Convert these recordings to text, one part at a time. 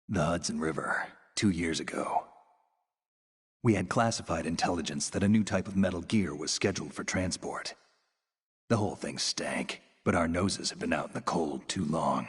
The Hudson River, 2 years ago. We had classified intelligence that a new type of metal gear was scheduled for transport. The whole thing stank, but our noses had been out in the cold too long.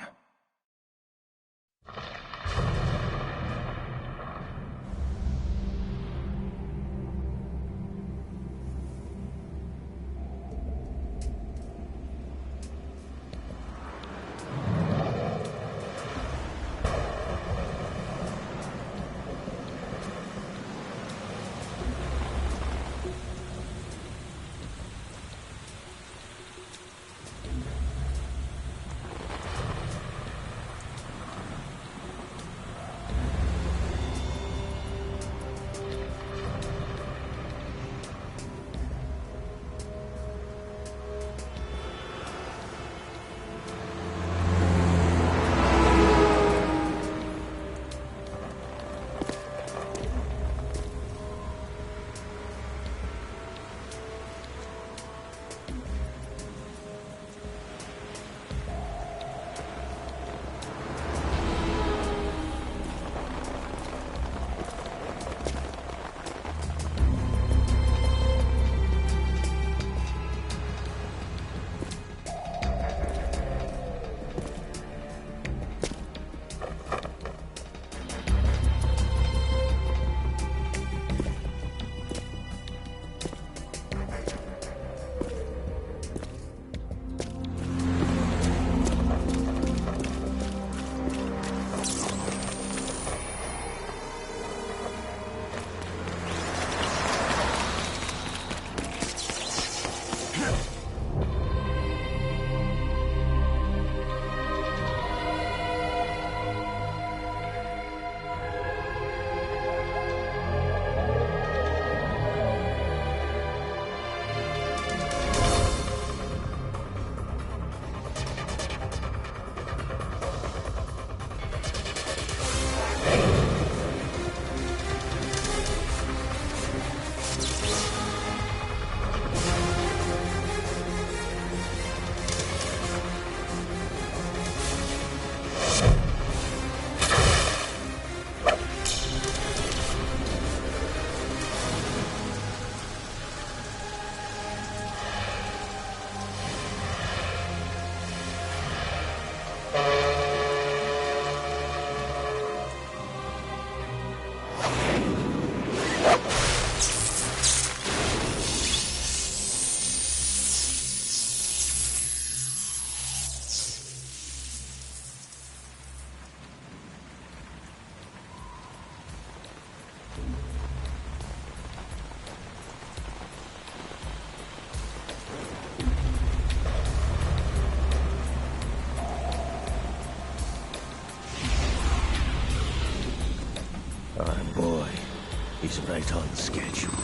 He's right on schedule.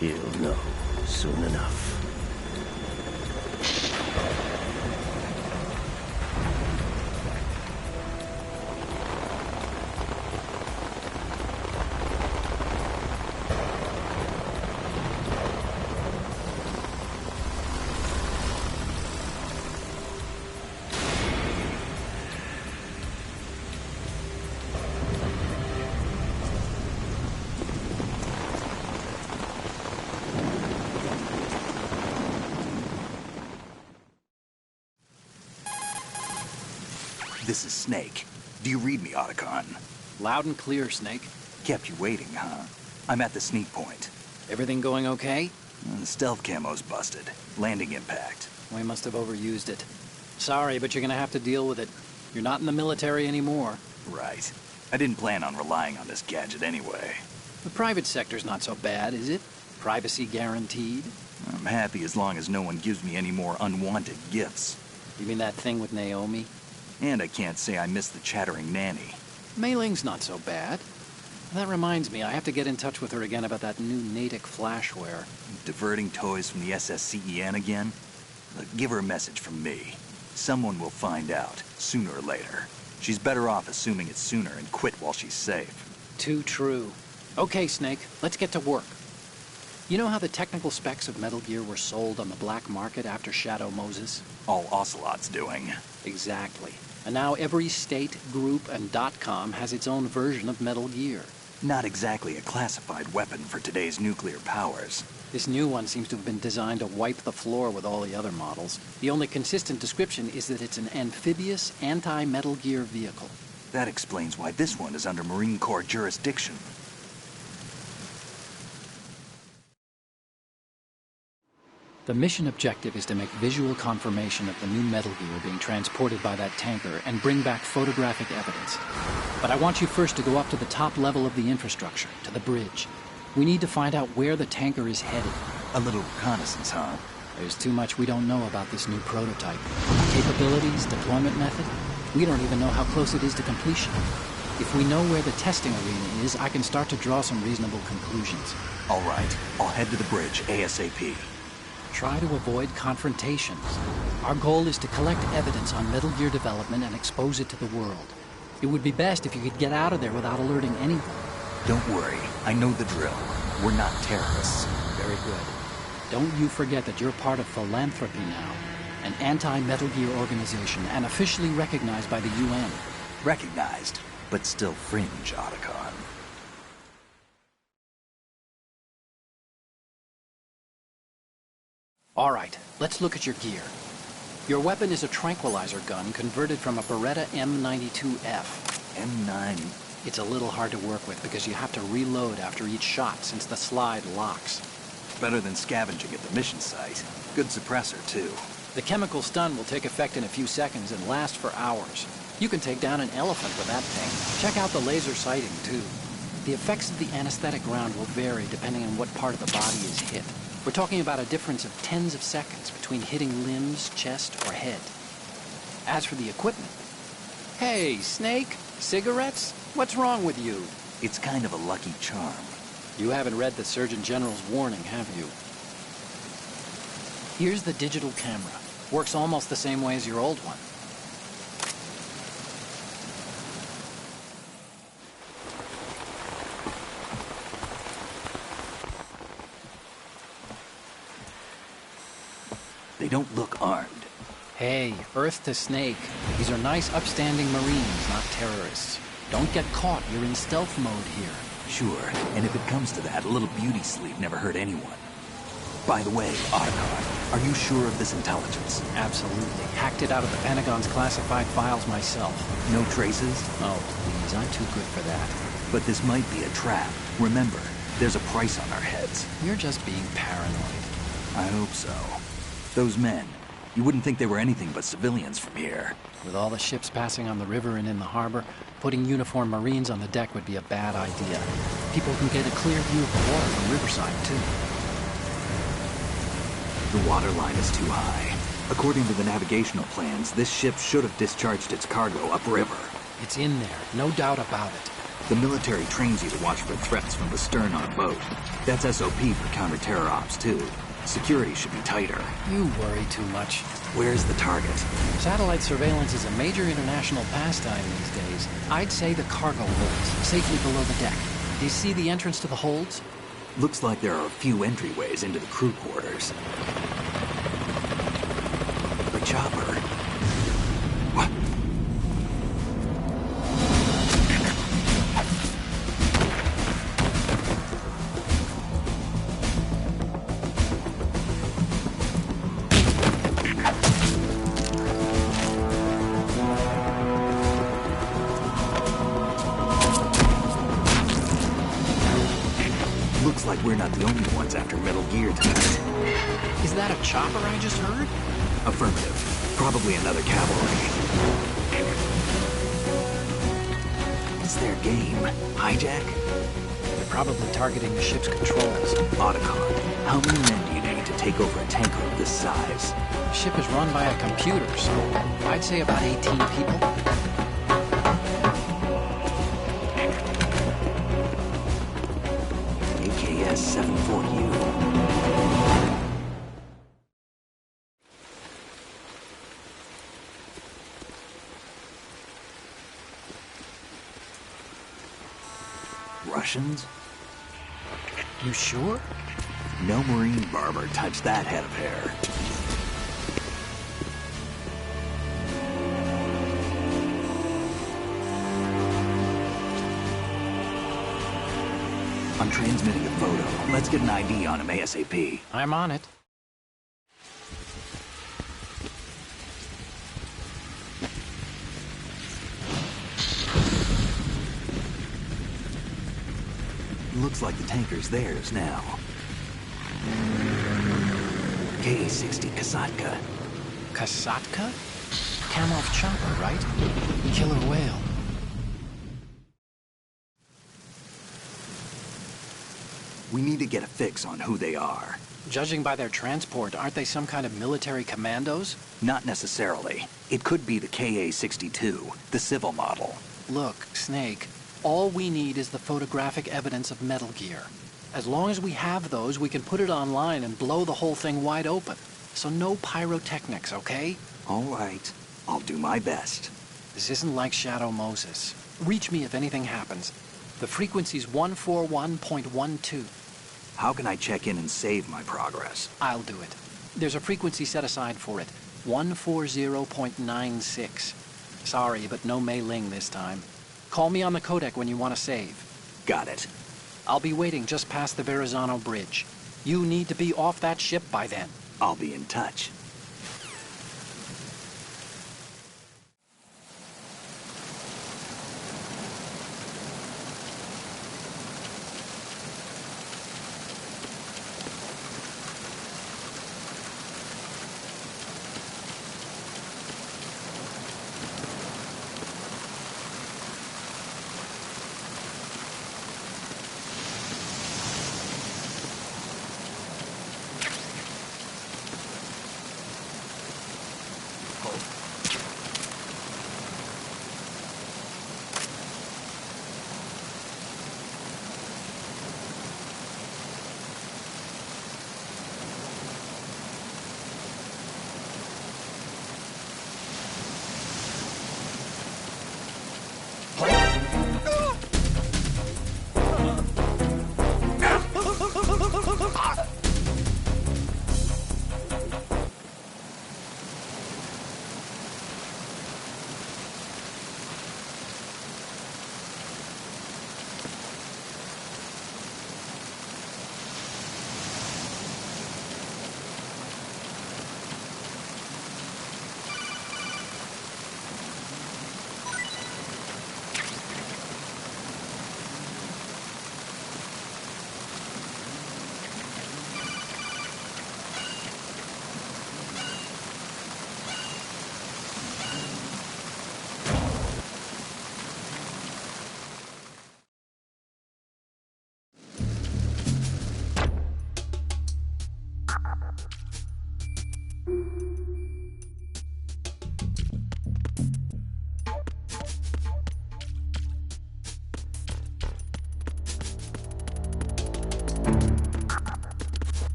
He'll know soon enough. This is Snake. Do you read me, Otacon? Loud and clear, Snake. Kept you waiting, huh? I'm at the sneak point. Everything going okay? The stealth camo's busted. Landing impact. We must have overused it. Sorry, but you're gonna have to deal with it. You're not in the military anymore. Right. I didn't plan on relying on this gadget anyway. The private sector's not so bad, is it? Privacy guaranteed? I'm happy as long as no one gives me any more unwanted gifts. You mean that thing with Naomi? And I can't say I miss the chattering nanny. Mei Ling's not so bad. That reminds me, I have to get in touch with her again about that new Natick flashware. Diverting toys from the SSCEN again? Look, give her a message from me. Someone will find out, sooner or later. She's better off assuming it sooner and quit while she's safe. Too true. Okay, Snake, let's get to work. You know how the technical specs of Metal Gear were sold on the black market after Shadow Moses? All Ocelot's doing. Exactly. And now every state, group, and .com has its own version of Metal Gear. Not exactly a classified weapon for today's nuclear powers. This new one seems to have been designed to wipe the floor with all the other models. The only consistent description is that it's an amphibious, anti-Metal Gear vehicle. That explains why this one is under Marine Corps jurisdiction. The mission objective is to make visual confirmation of the new Metal Gear being transported by that tanker and bring back photographic evidence. But I want you first to go up to the top level of the infrastructure, to the bridge. We need to find out where the tanker is headed. A little reconnaissance, huh? There's too much we don't know about this new prototype. Capabilities, deployment method. We don't even know how close it is to completion. If we know where the testing arena is, I can start to draw some reasonable conclusions. All right, I'll head to the bridge ASAP. Try to avoid confrontations. Our goal is to collect evidence on Metal Gear development and expose it to the world. It would be best if you could get out of there without alerting anyone. Don't worry, I know the drill. We're not terrorists. Very good. Don't you forget that you're part of Philanthropy now, an anti-Metal Gear organization and officially recognized by the UN. Recognized, but still fringe, Otacon. All right, let's look at your gear. Your weapon is a tranquilizer gun converted from a Beretta M92F. M9. It's a little hard to work with because you have to reload after each shot since the slide locks. Better than scavenging at the mission site. Good suppressor, too. The chemical stun will take effect in a few seconds and last for hours. You can take down an elephant with that thing. Check out the laser sighting, too. The effects of the anesthetic round will vary depending on what part of the body is hit. We're talking about a difference of tens of seconds between hitting limbs, chest, or head. As for the equipment... Hey, Snake? Cigarettes? What's wrong with you? It's kind of a lucky charm. You haven't read the Surgeon General's warning, have you? Here's the digital camera. Works almost the same way as your old one. They don't look armed. Hey, Earth to Snake. These are nice, upstanding Marines, not terrorists. Don't get caught. You're in stealth mode here. Sure, and if it comes to that, a little beauty sleep never hurt anyone. By the way, Otacon, are you sure of this intelligence? Absolutely. Hacked it out of the Pentagon's classified files myself. No traces? Oh, please, I'm too good for that. But this might be a trap. Remember, there's a price on our heads. You're just being paranoid. I hope so. Those men, you wouldn't think they were anything but civilians from here. With all the ships passing on the river and in the harbor, putting uniformed Marines on the deck would be a bad idea. People can get a clear view of the water from Riverside, too. The water line is too high. According to the navigational plans, this ship should have discharged its cargo upriver. It's in there, no doubt about it. The military trains you to watch for threats from the stern on a boat. That's SOP for counter-terror ops, too. Security should be tighter. You worry too much. Where's the target? Satellite surveillance is a major international pastime these days. I'd say the cargo holds, safely below the deck. Do you see the entrance to the holds? Looks like there are a few entryways into the crew quarters. The chopper. What? Looks like we're not the only ones after Metal Gear tonight. Is that a chopper I just heard? Affirmative. Probably another cavalry. What's their game? Hijack? They're probably targeting the ship's controls. Otacon, how many men do you need to take over a tanker of this size? The ship is run by a computer, so I'd say about 18 people. AKS 74U. Russians? You sure? No marine barber touched that head of hair. I'm transmitting a photo. Let's get an ID on him ASAP. I'm on it. Looks like the tanker's theirs now. Ka-60 Kasatka. Kasatka? Kamov chopper, right? Killer whale. We need to get a fix on who they are. Judging by their transport, aren't they some kind of military commandos? Not necessarily. It could be the Ka-62, the civil model. Look, Snake, all we need is the photographic evidence of Metal Gear. As long as we have those, we can put it online and blow the whole thing wide open. So no pyrotechnics, okay? All right. I'll do my best. This isn't like Shadow Moses. Reach me if anything happens. The frequency's 141.12. How can I check in and save my progress? I'll do it. There's a frequency set aside for it. 140.96. Sorry, but no Mei Ling this time. Call me on the codec when you want to save. Got it. I'll be waiting just past the Verrazano Bridge. You need to be off that ship by then. I'll be in touch.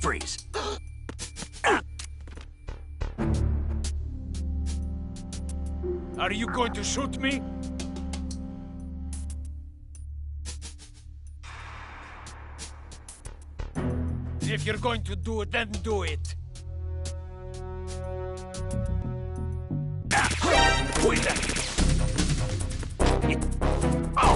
Freeze. Are you going to shoot me? If you're going to do it, then do it. Wait that. Oh.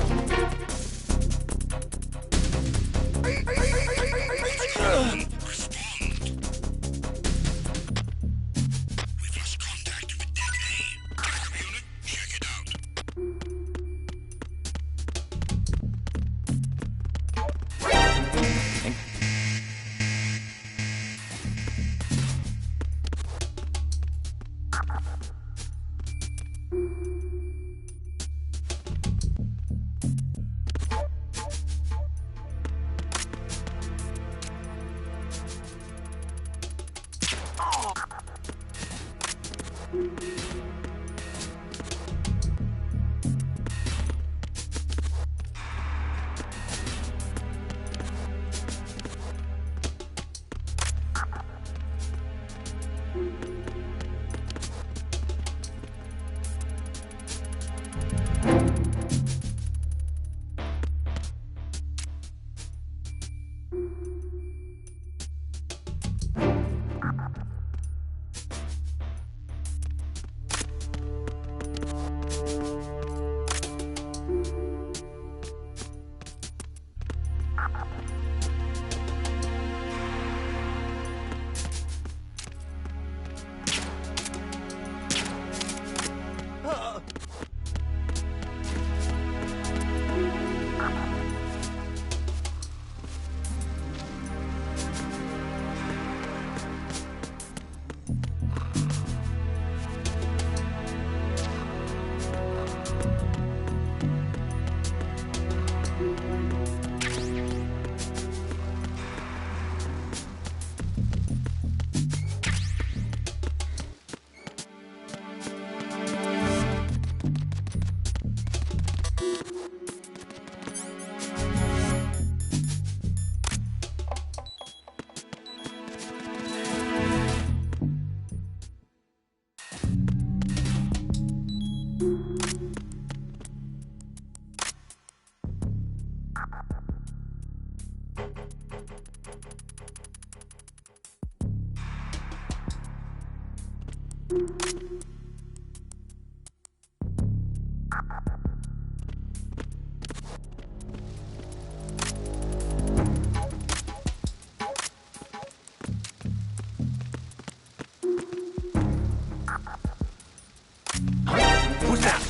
Who's that?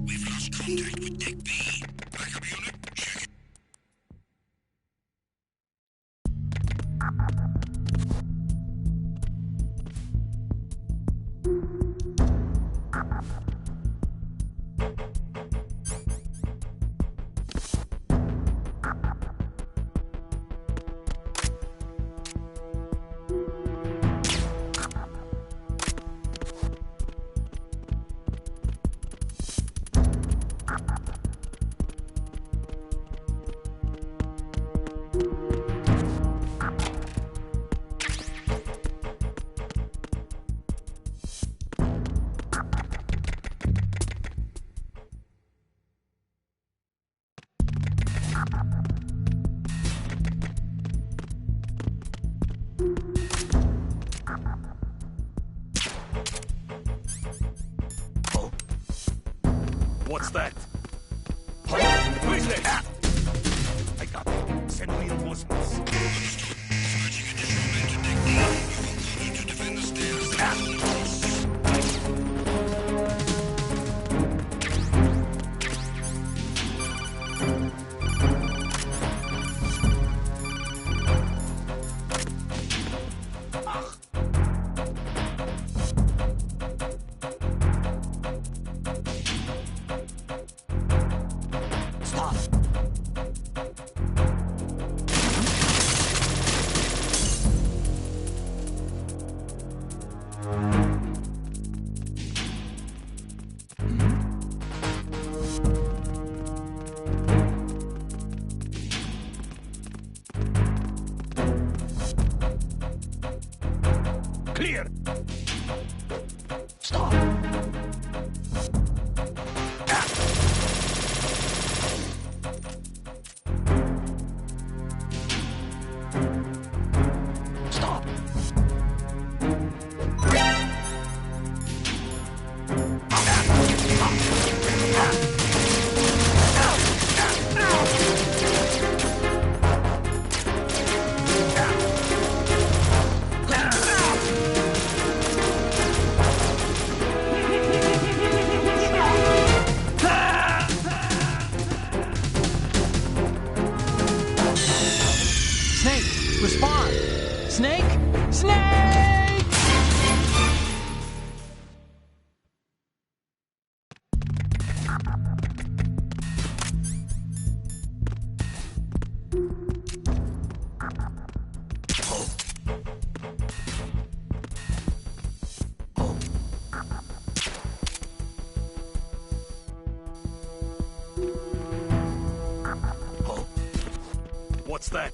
We've lost contact with Deck B. Backup unit, check it. What's that? Who is this? I got it. Send me reinforcements. Dispatching additional men to Deck B. We've ordered to defend the stairs. Clear! Stop! Stop! What's that?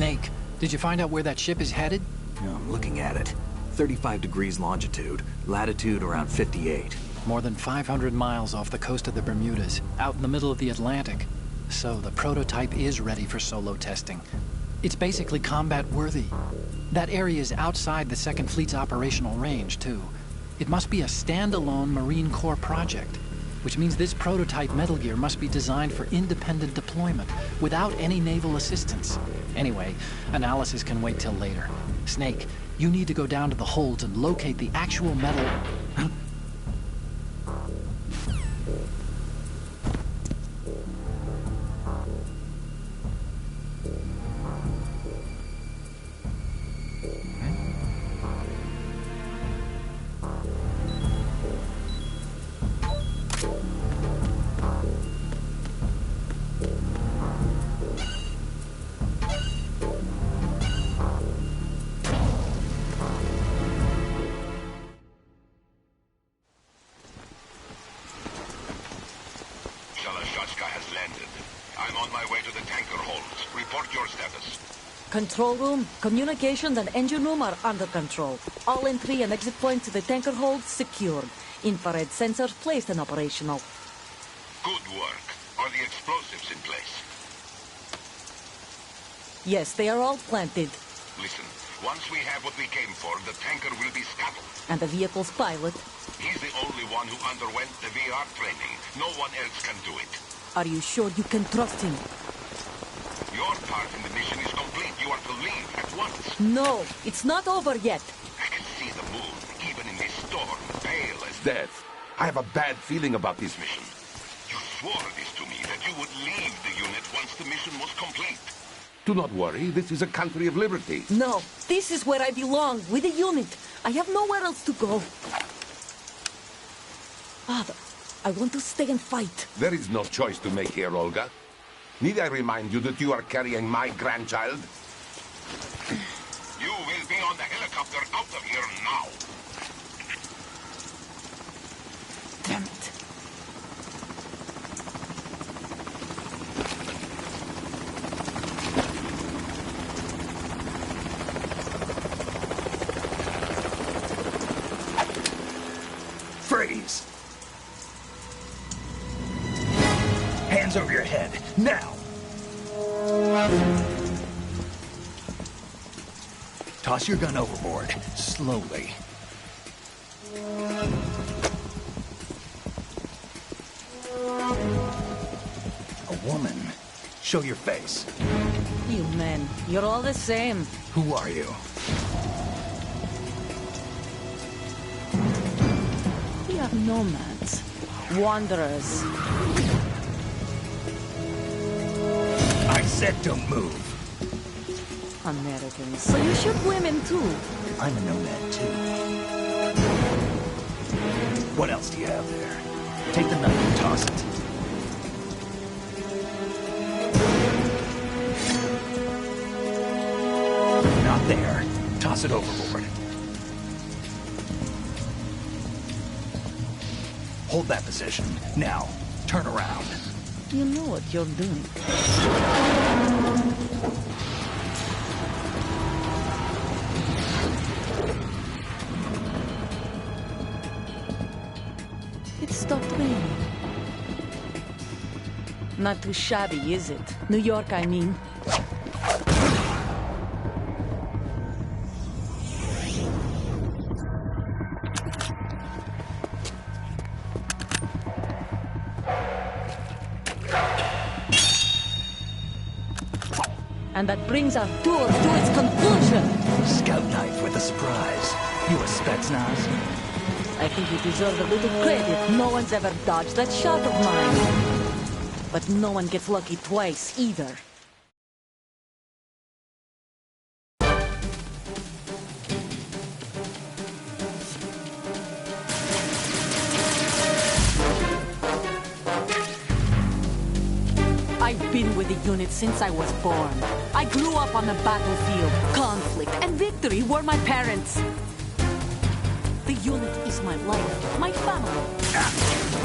Snake, did you find out where that ship is headed? Yeah, I'm looking at it. 35 degrees longitude, latitude around 58. More than 500 miles off the coast of the Bermudas, out in the middle of the Atlantic. So the prototype is ready for solo testing. It's basically combat-worthy. That area is outside the Second Fleet's operational range, too. It must be a standalone Marine Corps project, which means this prototype Metal Gear must be designed for independent deployment, without any naval assistance. Anyway, analysis can wait till later. Snake, you need to go down to the holds and locate the actual metal... I'm on my way to the tanker holds. Report your status. Control room, communications, and engine room are under control. All entry and exit points to the tanker hold secured. Infrared sensors placed and operational. Good work. Are the explosives in place? Yes, they are all planted. Listen, once we have what we came for, the tanker will be scuttled. And the vehicle's pilot. He's the only one who underwent the VR training. No one else can do it. Are you sure you can trust him? Your part in the mission is complete. You are to leave at once. No, it's not over yet. I can see the moon, even in this storm, pale as death. I have a bad feeling about this mission. You swore this to me, that you would leave the unit once the mission was complete. Do not worry, this is a country of liberty. No, this is where I belong, with the unit. I have nowhere else to go. Father, I want to stay and fight. There is no choice to make here, Olga. Need I remind you that you are carrying my grandchild? You will be on the helicopter out of here now. Damn it. Freeze! Hands over your head, now! Toss your gun overboard, slowly. A woman. Show your face. You men, you're all the same. Who are you? We are nomads. Wanderers. I said don't move. Americans. So you shoot women too. I'm a nomad too. What else do you have there? Take the knife and toss it. Not there. Toss it overboard. Hold that position. Now, turn around. You know what you're doing. It stopped raining. Not too shabby, is it? New York, I mean. And that brings our tour to its conclusion. Scout knife with a surprise. You a Spetsnaz? I think you deserve a little credit. No one's ever dodged that shot of mine. But no one gets lucky twice, either. I've been with the unit since I was born. I grew up on the battlefield. Conflict and victory were my parents. The unit is my life, my family.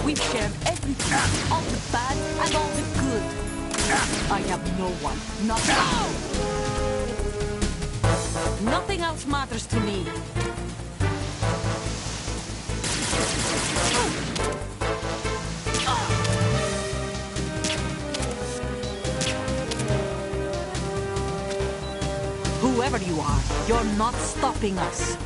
We've shared everything, all the bad and all the good. I have no one, nothing else matters to me. Whoever you are, you're not stopping us.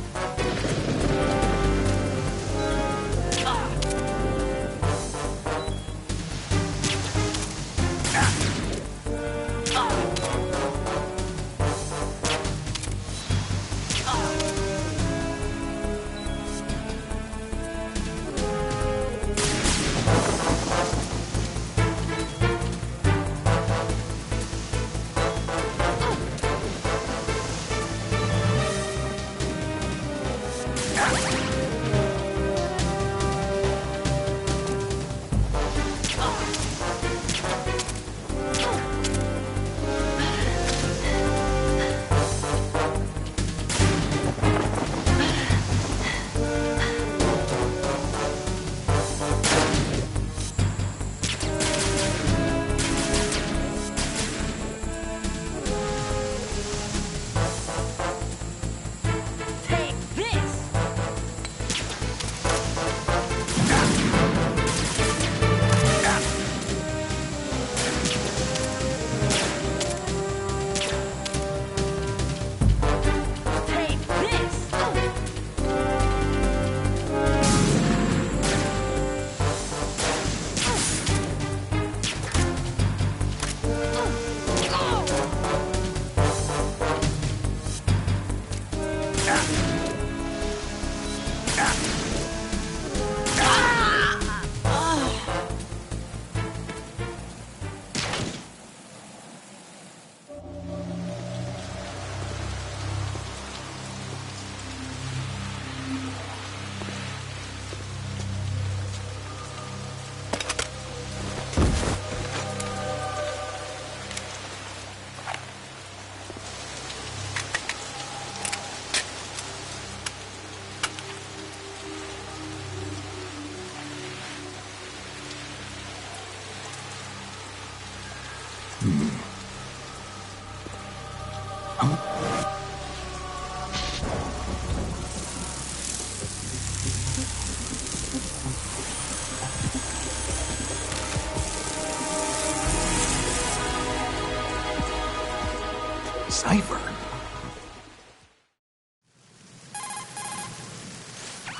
cipher.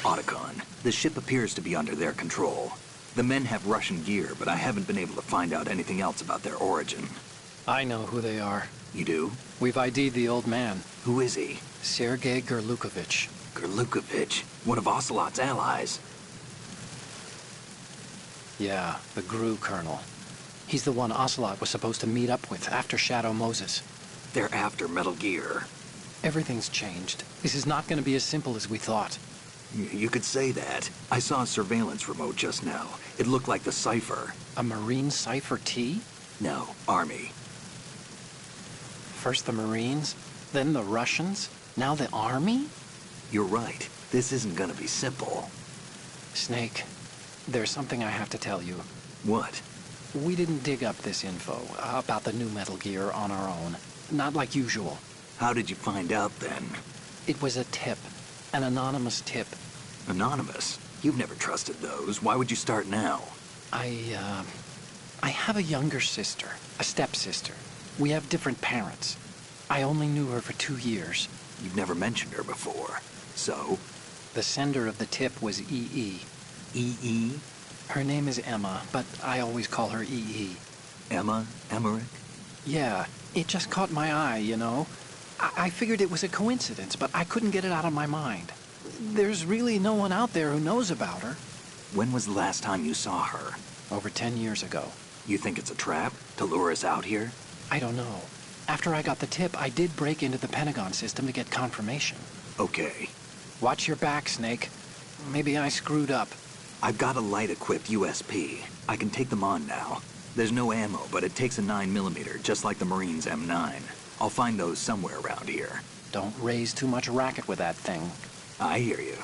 Otacon, the ship appears to be under their control. The men have Russian gear, but I haven't been able to find out anything else about their origin. I know who they are. You do? We've ID'd the old man, Who is he? Sergei Gerlukovich. Gerlukovich, one of Ocelot's allies. Yeah, the GRU colonel. He's the one Ocelot was supposed to meet up with after Shadow Moses. They're after Metal Gear. Everything's changed. This is not going to be as simple as we thought. You could say that. I saw a surveillance remote just now. It looked like the cipher. A Marine Cipher T? No, Army. First the Marines, then the Russians, now the Army? You're right. This isn't gonna be simple. Snake, there's something I have to tell you. What? We didn't dig up this info about the new Metal Gear on our own. Not like usual. How did you find out then? It was a tip. An anonymous tip. Anonymous? You've never trusted those. Why would you start now? I have a younger sister, a stepsister. We have different parents. I only knew her for 2 years. You've never mentioned her before. So? The sender of the tip was EE. EE? Her name is Emma, but I always call her EE. Emma? Emmerich? Yeah, it just caught my eye, you know? I figured it was a coincidence, but I couldn't get it out of my mind. There's really no one out there who knows about her. When was the last time you saw her? Over 10 years ago. You think it's a trap? To lure us out here? I don't know. After I got the tip, I did break into the Pentagon system to get confirmation. Okay. Watch your back, Snake. Maybe I screwed up. I've got a light-equipped USP. I can take them on now. There's no ammo, but it takes a 9mm, just like the Marines' M9. I'll find those somewhere around here. Don't raise too much racket with that thing. I hear you.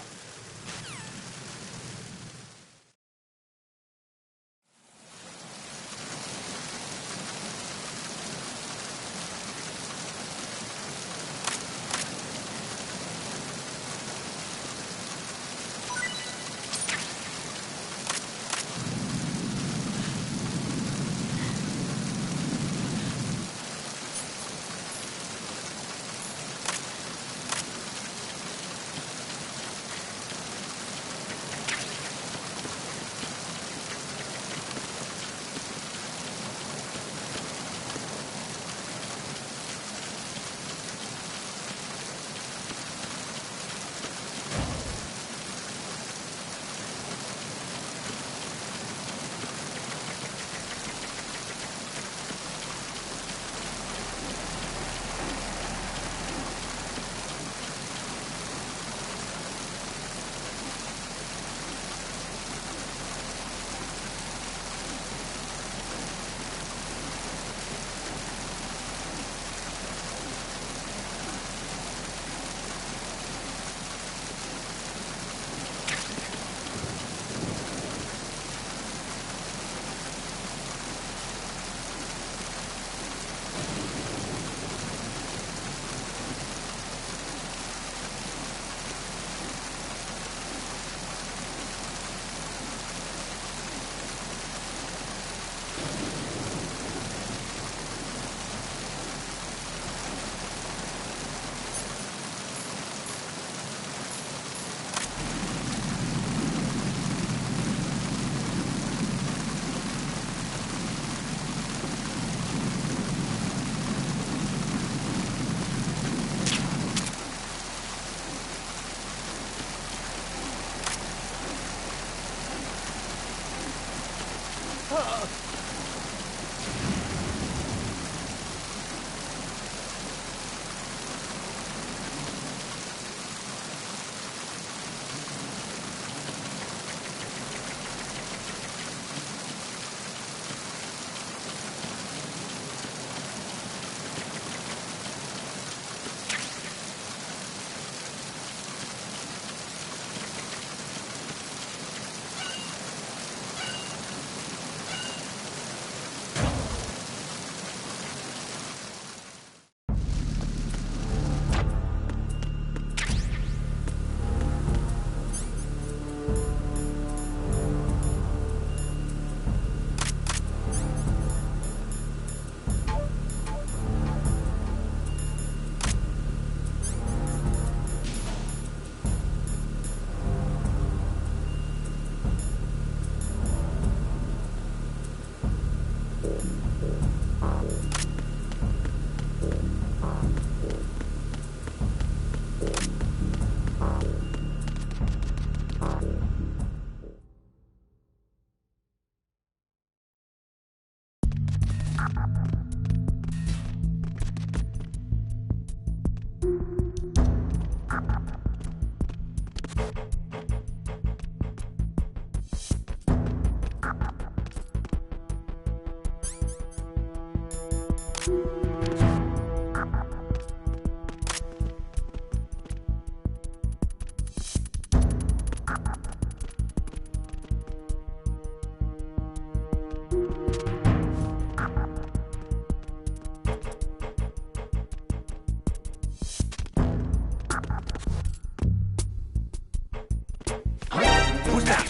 Who's that?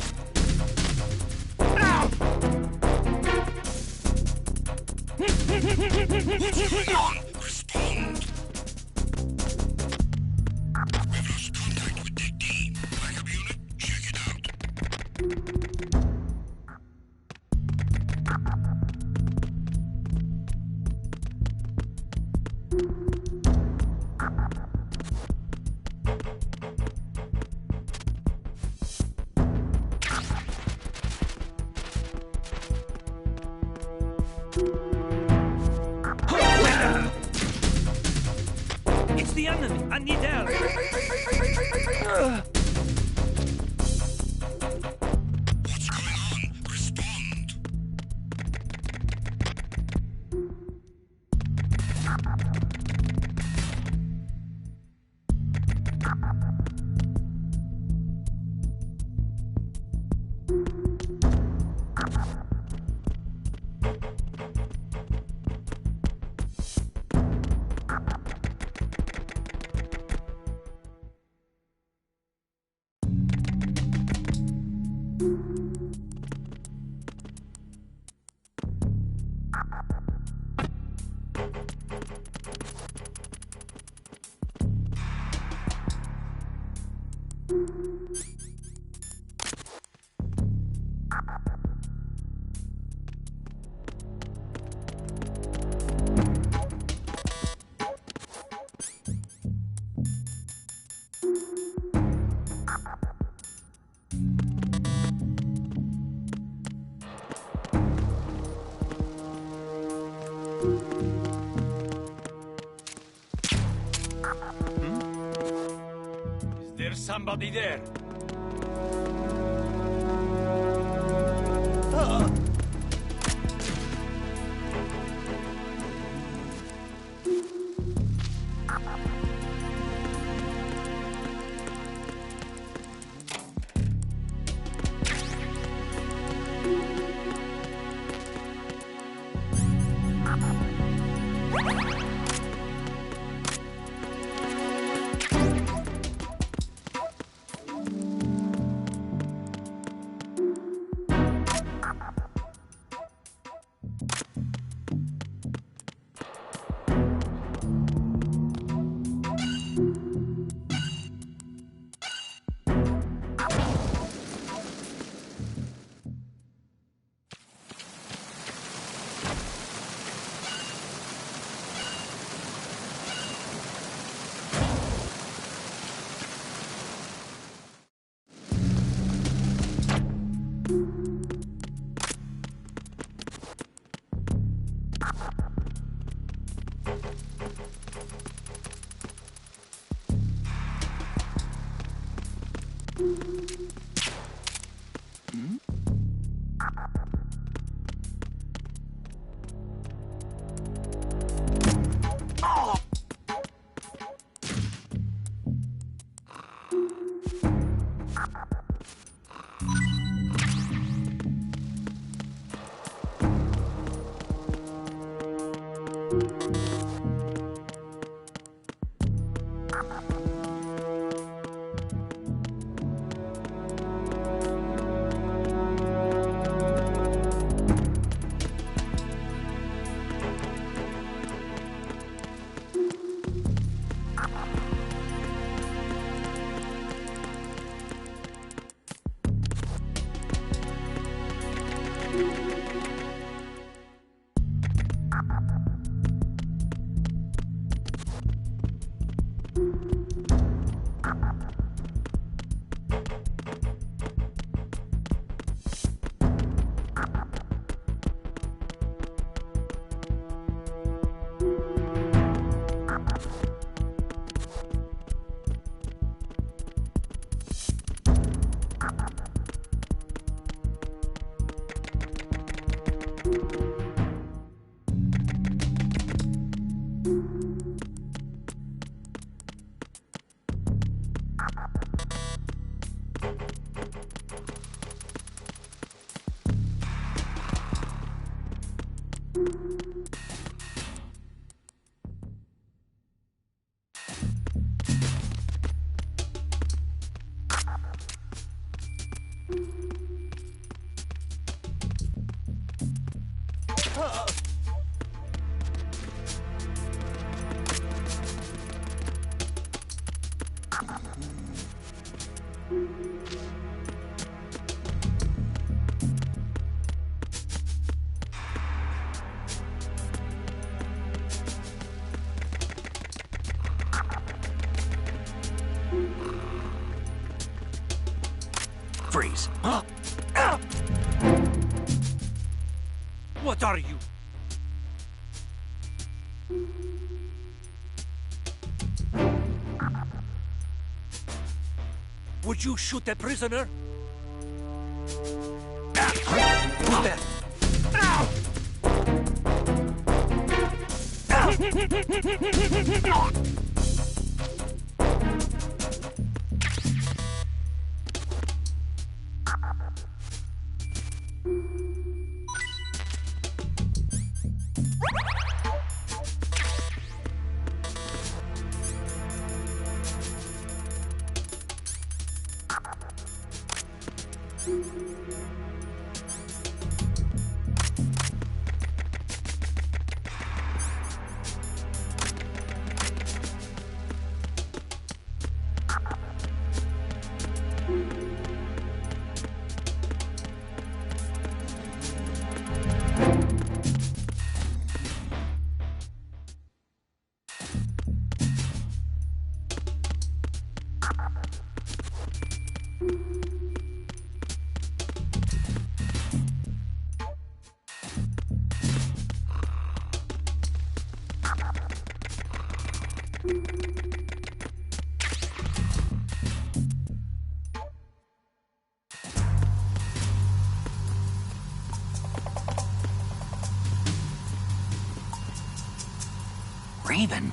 What's going on? Respond. We've lost contact with Deck D. Backup unit, check it out. It's the enemy! I need help! What's going on? Respond. Is there somebody there? Freeze. Huh? What are you? Would you shoot a prisoner? Who's that? Raven?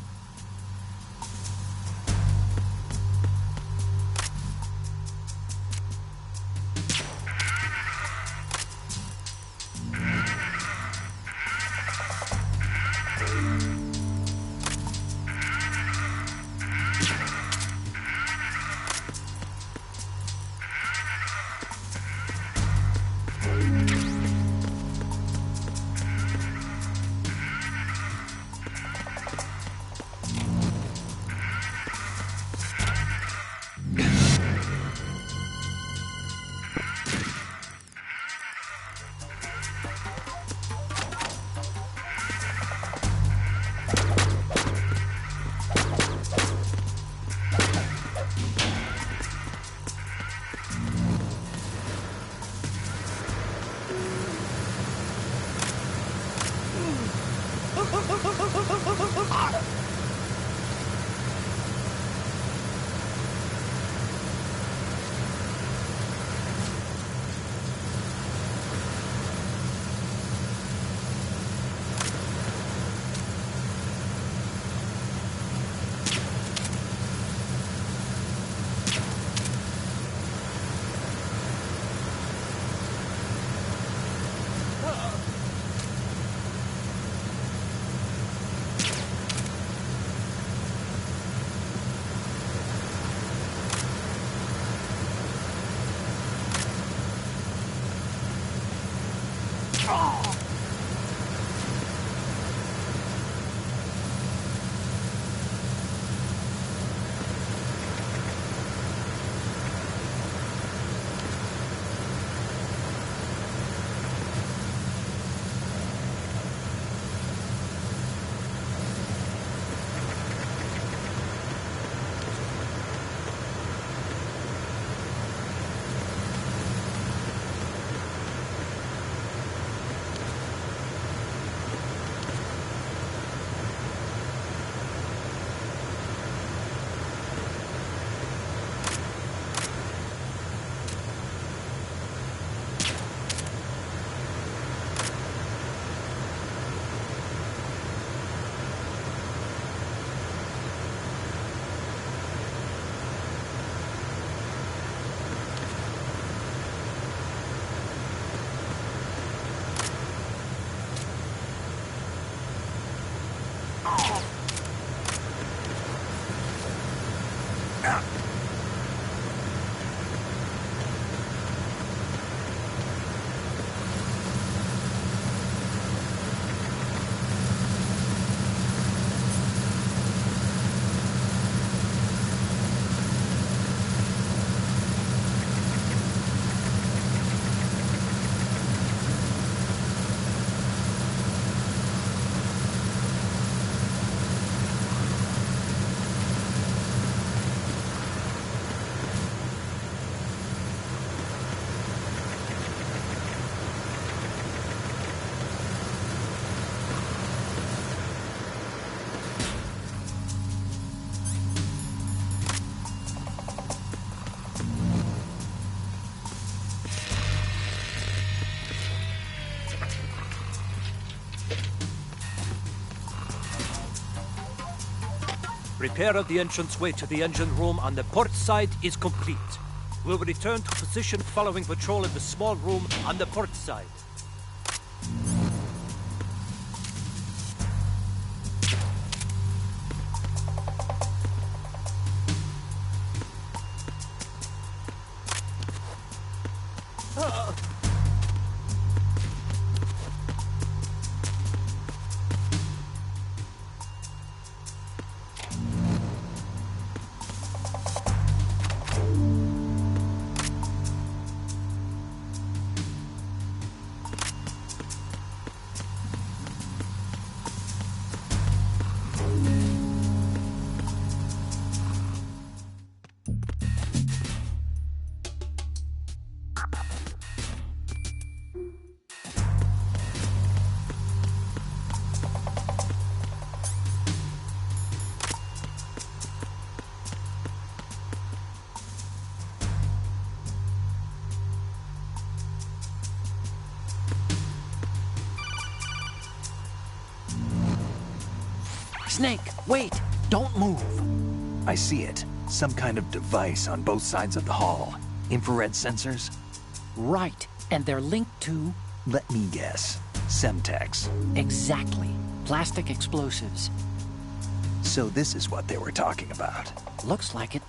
Repair of the entranceway to the engine room on the port side is complete. We'll return to position following patrol in the small room on the port side. Snake, wait! Don't move! I see it. Some kind of device on both sides of the hall. Infrared sensors? Right, and they're linked to... Let me guess. Semtex. Exactly. Plastic explosives. So this is what they were talking about. Looks like it.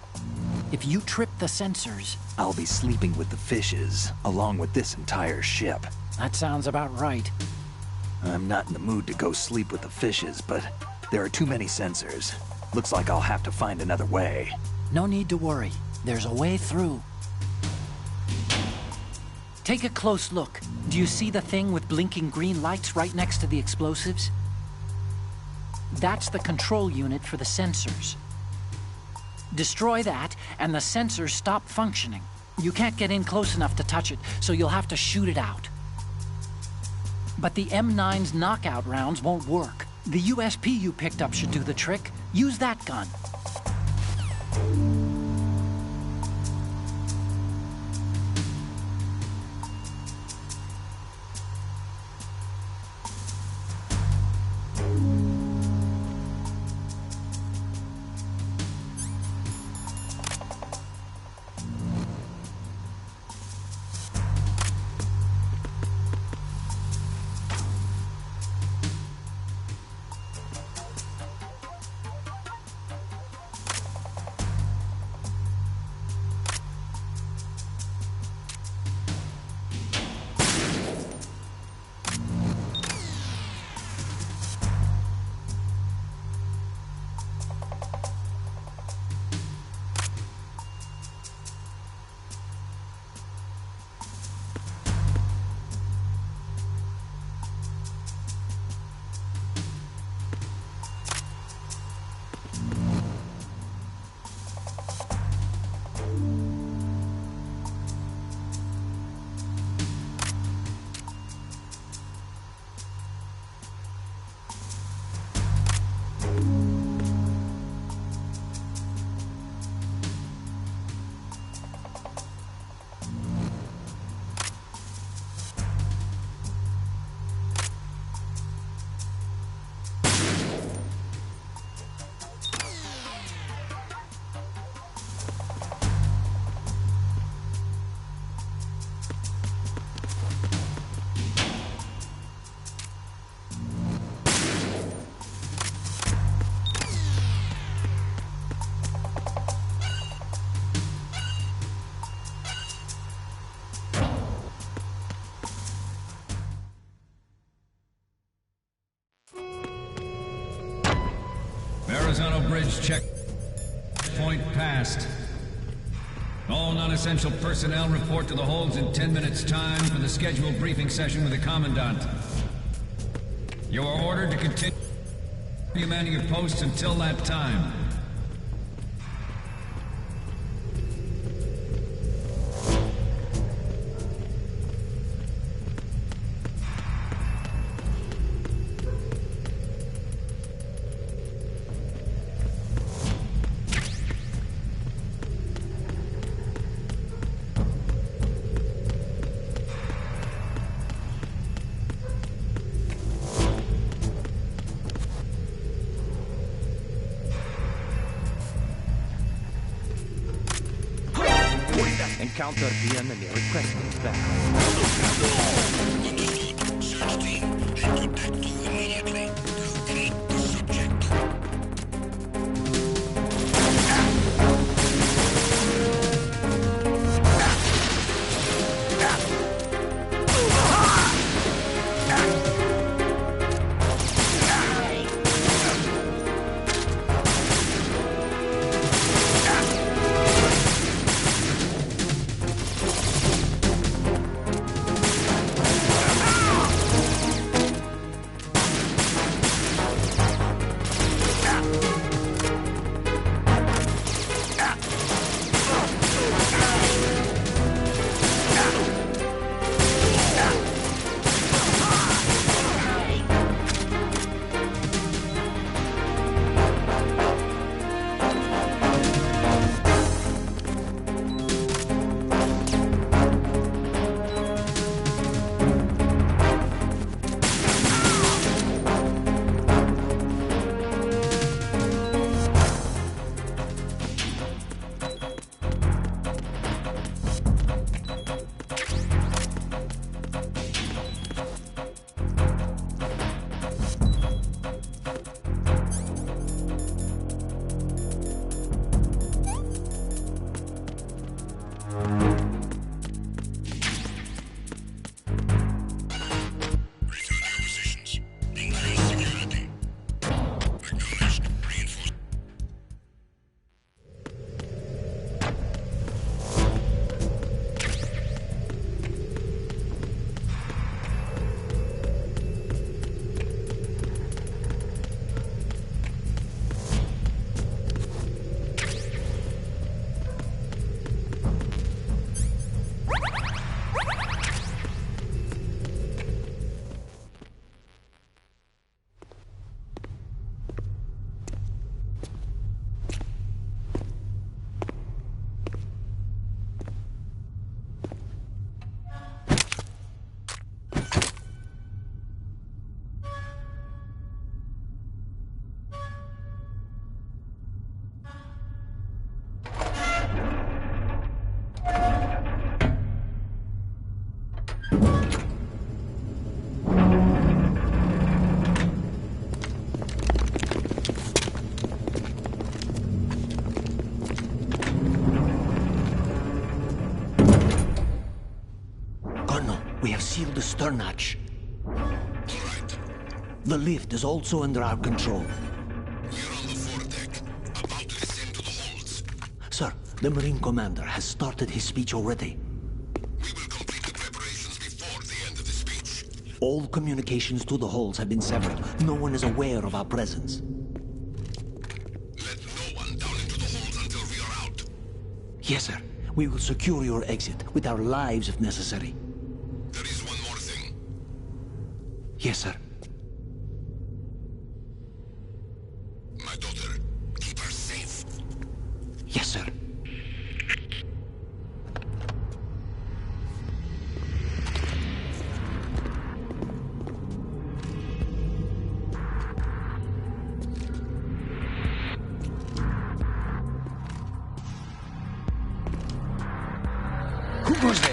If you trip the sensors... I'll be sleeping with the fishes, along with this entire ship. That sounds about right. I'm not in the mood to go sleep with the fishes, but there are too many sensors. Looks like I'll have to find another way. No need to worry. There's a way through. Take a close look. Do you see the thing with blinking green lights right next to the explosives? That's the control unit for the sensors. Destroy that, and the sensors stop functioning. You can't get in close enough to touch it, so you'll have to shoot it out. But the M9's knockout rounds won't work. The USP you picked up should do the trick. Use that gun. Verrazano Bridge checkpoint passed. All non-essential personnel report to the holds in 10 minutes' time for the scheduled briefing session with the Commandant. You are ordered to continue manning your posts until that time. encounter the enemy requesting back. Understood. Search team, head to Deck 2 immediately. Locate the subject. We have sealed the stern hatch. All right. The lift is also under our control. We're on the foredeck, about to descend to the holds. Sir, the Marine Commander has started his speech already. We will complete the preparations before the end of the speech. All communications to the holds have been severed. No one is aware of our presence. Let no one down into the holds until we are out. Yes, sir. We will secure your exit, with our lives if necessary. There is one more thing. Yes, sir. My daughter, keep her safe. Yes, sir. Who goes there?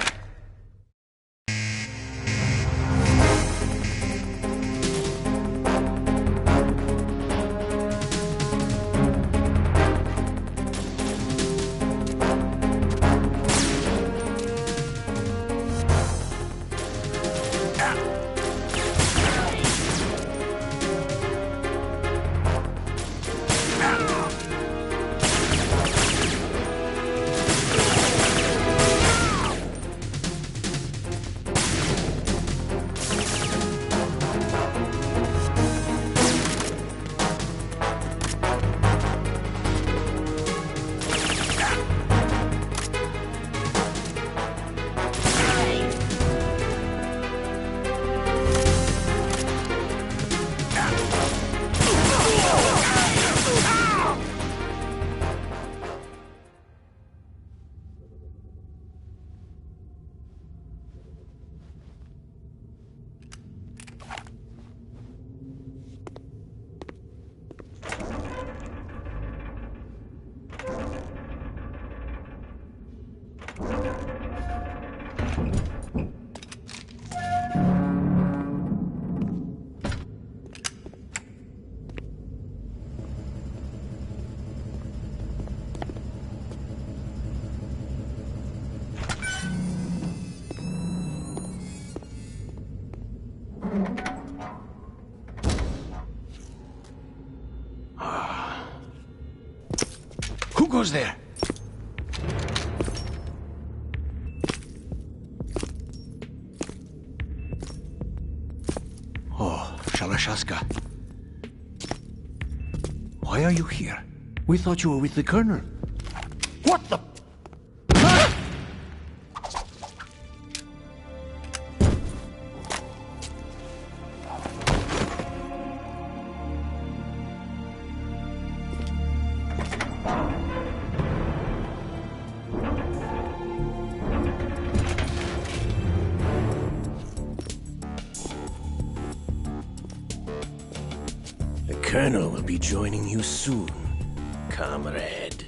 goes there. Oh, Shalashaska. Why are you here? We thought you were with the Colonel. What the... The Colonel will be joining you soon, comrade.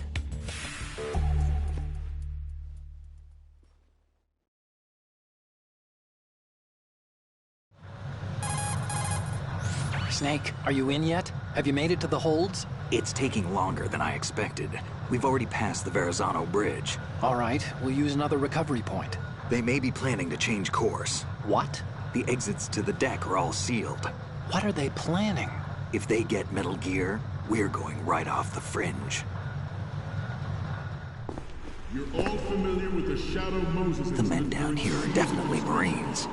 Snake, are you in yet? Have you made it to the holds? It's taking longer than I expected. We've already passed the Verrazano Bridge. All right, we'll use another recovery point. They may be planning to change course. What? The exits to the deck are all sealed. What are they planning? If they get Metal Gear, we're going right off the fringe. You're all familiar with the Shadow Moses. The men down here are definitely Marines.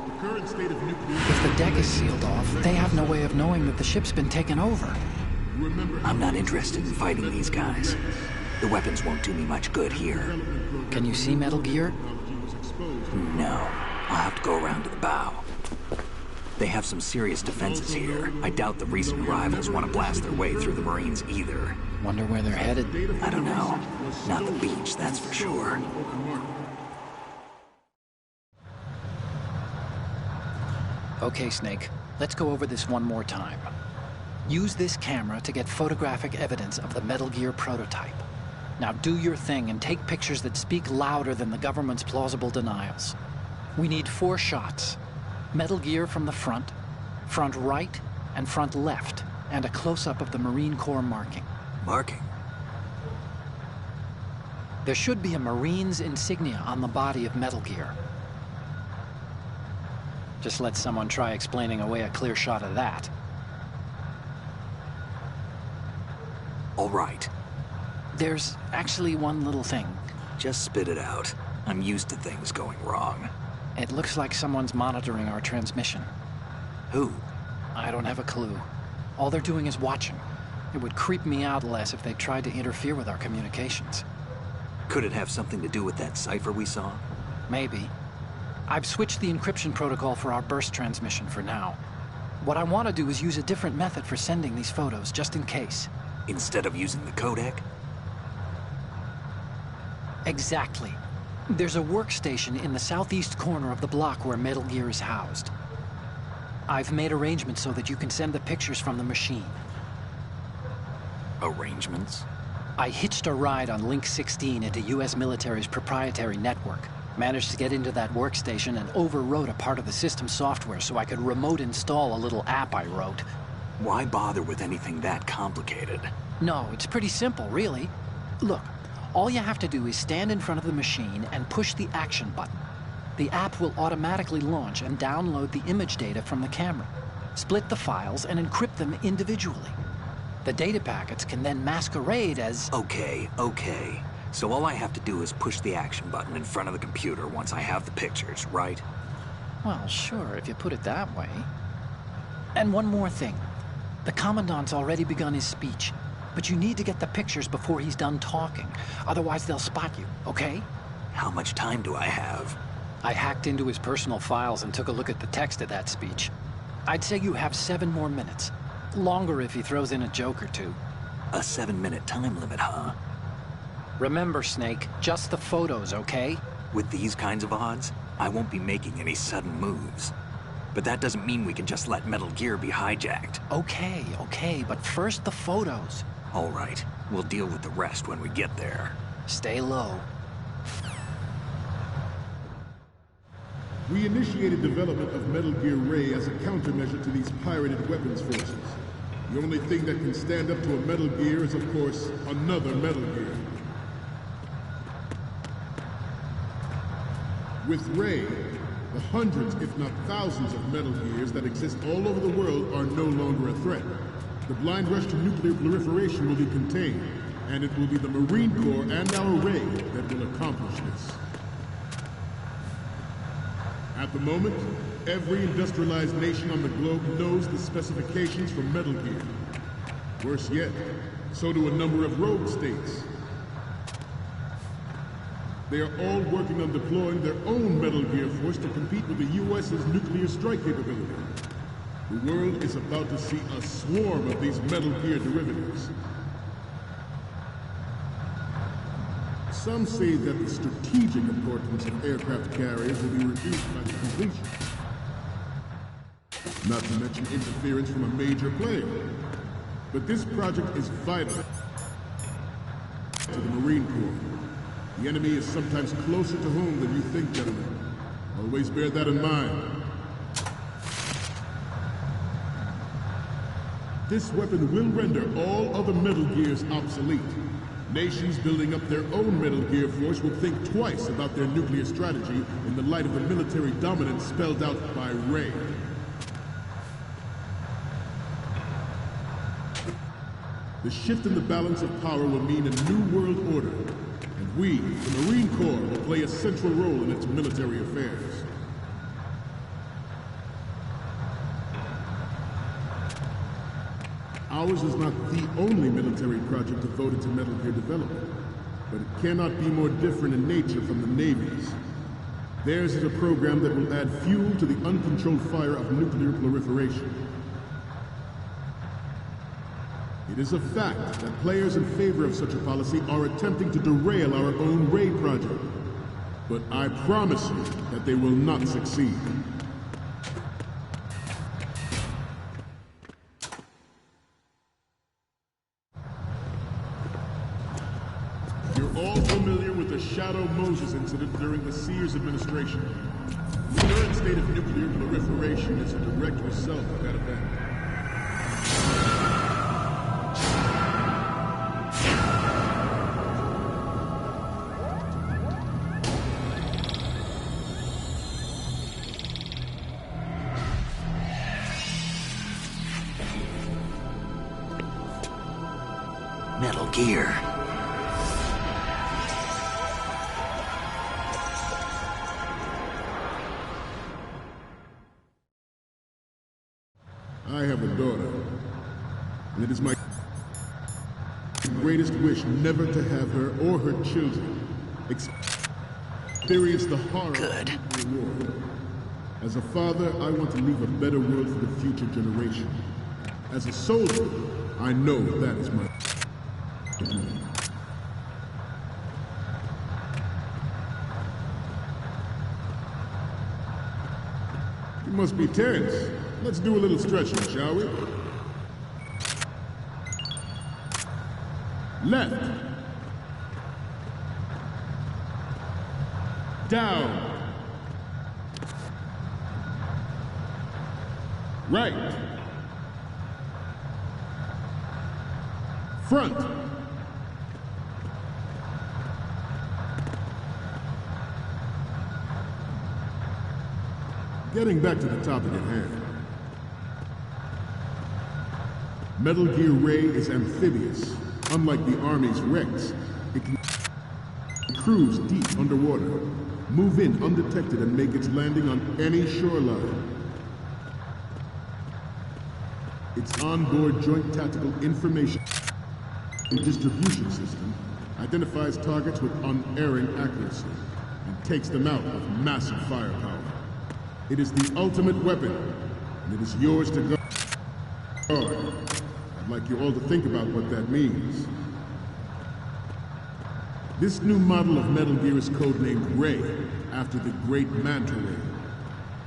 The current state of nuclear... If the deck is sealed off, they have no way of knowing that the ship's been taken over. I'm not interested in fighting these guys. The weapons won't do me much good here. Can you see Metal Gear? No. I'll have to go around to the bow. They have some serious defenses here. I doubt the recent arrivals want to blast their way through the Marines either. Wonder where they're headed? I don't know. Not the beach, that's for sure. Okay, Snake. Let's go over this one more time. Use this camera to get photographic evidence of the Metal Gear prototype. Now do your thing and take pictures that speak louder than the government's plausible denials. We need 4 shots. Metal Gear from the front, front right, and front left, and a close-up of the Marine Corps marking. Marking? There should be a Marine's insignia on the body of Metal Gear. Just let someone try explaining away a clear shot of that. All right. There's actually one little thing. Just spit it out. I'm used to things going wrong. It looks like someone's monitoring our transmission. Who? I don't have a clue. All they're doing is watching. It would creep me out less if they tried to interfere with our communications. Could it have something to do with that cipher we saw? Maybe. I've switched the encryption protocol for our burst transmission for now. What I want to do is use a different method for sending these photos, just in case. Instead of using the codec? Exactly. There's a workstation in the southeast corner of the block where Metal Gear is housed. I've made arrangements so that you can send the pictures from the machine. Arrangements? I hitched a ride on Link 16 into U.S. military's proprietary network. Managed to get into that workstation and overwrote a part of the system software so I could remote install a little app I wrote. Why bother with anything that complicated? No, it's pretty simple, really. Look, all you have to do is stand in front of the machine and push the action button. The app will automatically launch and download the image data from the camera, split the files, and encrypt them individually. The data packets can then masquerade as... Okay. So all I have to do is push the action button in front of the computer once I have the pictures, right? Well, sure, if you put it that way. And one more thing. The Commandant's already begun his speech, but you need to get the pictures before he's done talking. Otherwise, they'll spot you, okay? How much time do I have? I hacked into his personal files and took a look at the text of that speech. I'd say you have 7 more minutes. Longer if he throws in a joke or two. A 7-minute time limit, huh? Remember, Snake, just the photos, okay? With these kinds of odds, I won't be making any sudden moves. But that doesn't mean we can just let Metal Gear be hijacked. Okay, but first the photos. All right, we'll deal with the rest when we get there. Stay low. We initiated development of Metal Gear Ray as a countermeasure to these pirated weapons forces. The only thing that can stand up to a Metal Gear is, of course, another Metal Gear. With Ray, the hundreds, if not thousands, of Metal Gears that exist all over the world are no longer a threat. The blind rush to nuclear proliferation will be contained. And it will be the Marine Corps and our Ray that will accomplish this. At the moment, every industrialized nation on the globe knows the specifications for Metal Gear. Worse yet, so do a number of rogue states. They are all working on deploying their own Metal Gear force to compete with the U.S.'s nuclear strike capability. The world is about to see a swarm of these Metal Gear derivatives. Some say that the strategic importance of aircraft carriers will be reduced by the completion. Not to mention interference from a major player. But this project is vital to the Marine Corps. The enemy is sometimes closer to home than you think, gentlemen. Always bear that in mind. This weapon will render all other Metal Gears obsolete. Nations building up their own Metal Gear force will think twice about their nuclear strategy in the light of the military dominance spelled out by Ray. The shift in the balance of power will mean a new world order, and we, the Marine Corps, will play a central role in its military affairs. Ours is not the only military project devoted to Metal Gear development, but it cannot be more different in nature from the Navy's. Theirs is a program that will add fuel to the uncontrolled fire of nuclear proliferation. It is a fact that players in favor of such a policy are attempting to derail our own Ray project. But I promise you that they will not succeed. You're all familiar with the Shadow Moses incident during the Sears administration. The current state of nuclear proliferation is a direct result of that event. Metal Gear. I have a daughter, and it is my greatest wish never to have her or her children experience the horror of nuclear war. As a father, I want to leave a better world for the future generation. As a soldier, I know that is my duty. You must be tense. Let's do a little stretching, shall we? Left. Down. Right. Front. Getting back to the topic at hand. Metal Gear Ray is amphibious. Unlike the Army's Rex, it can cruise deep underwater, move in undetected and make its landing on any shoreline. Its onboard Joint Tactical Information and Distribution System identifies targets with unerring accuracy and takes them out with massive firepower. It is the ultimate weapon, and it is yours to guard. I'd like you all to think about what that means. This new model of Metal Gear is codenamed Ray, after the great Manta Ray.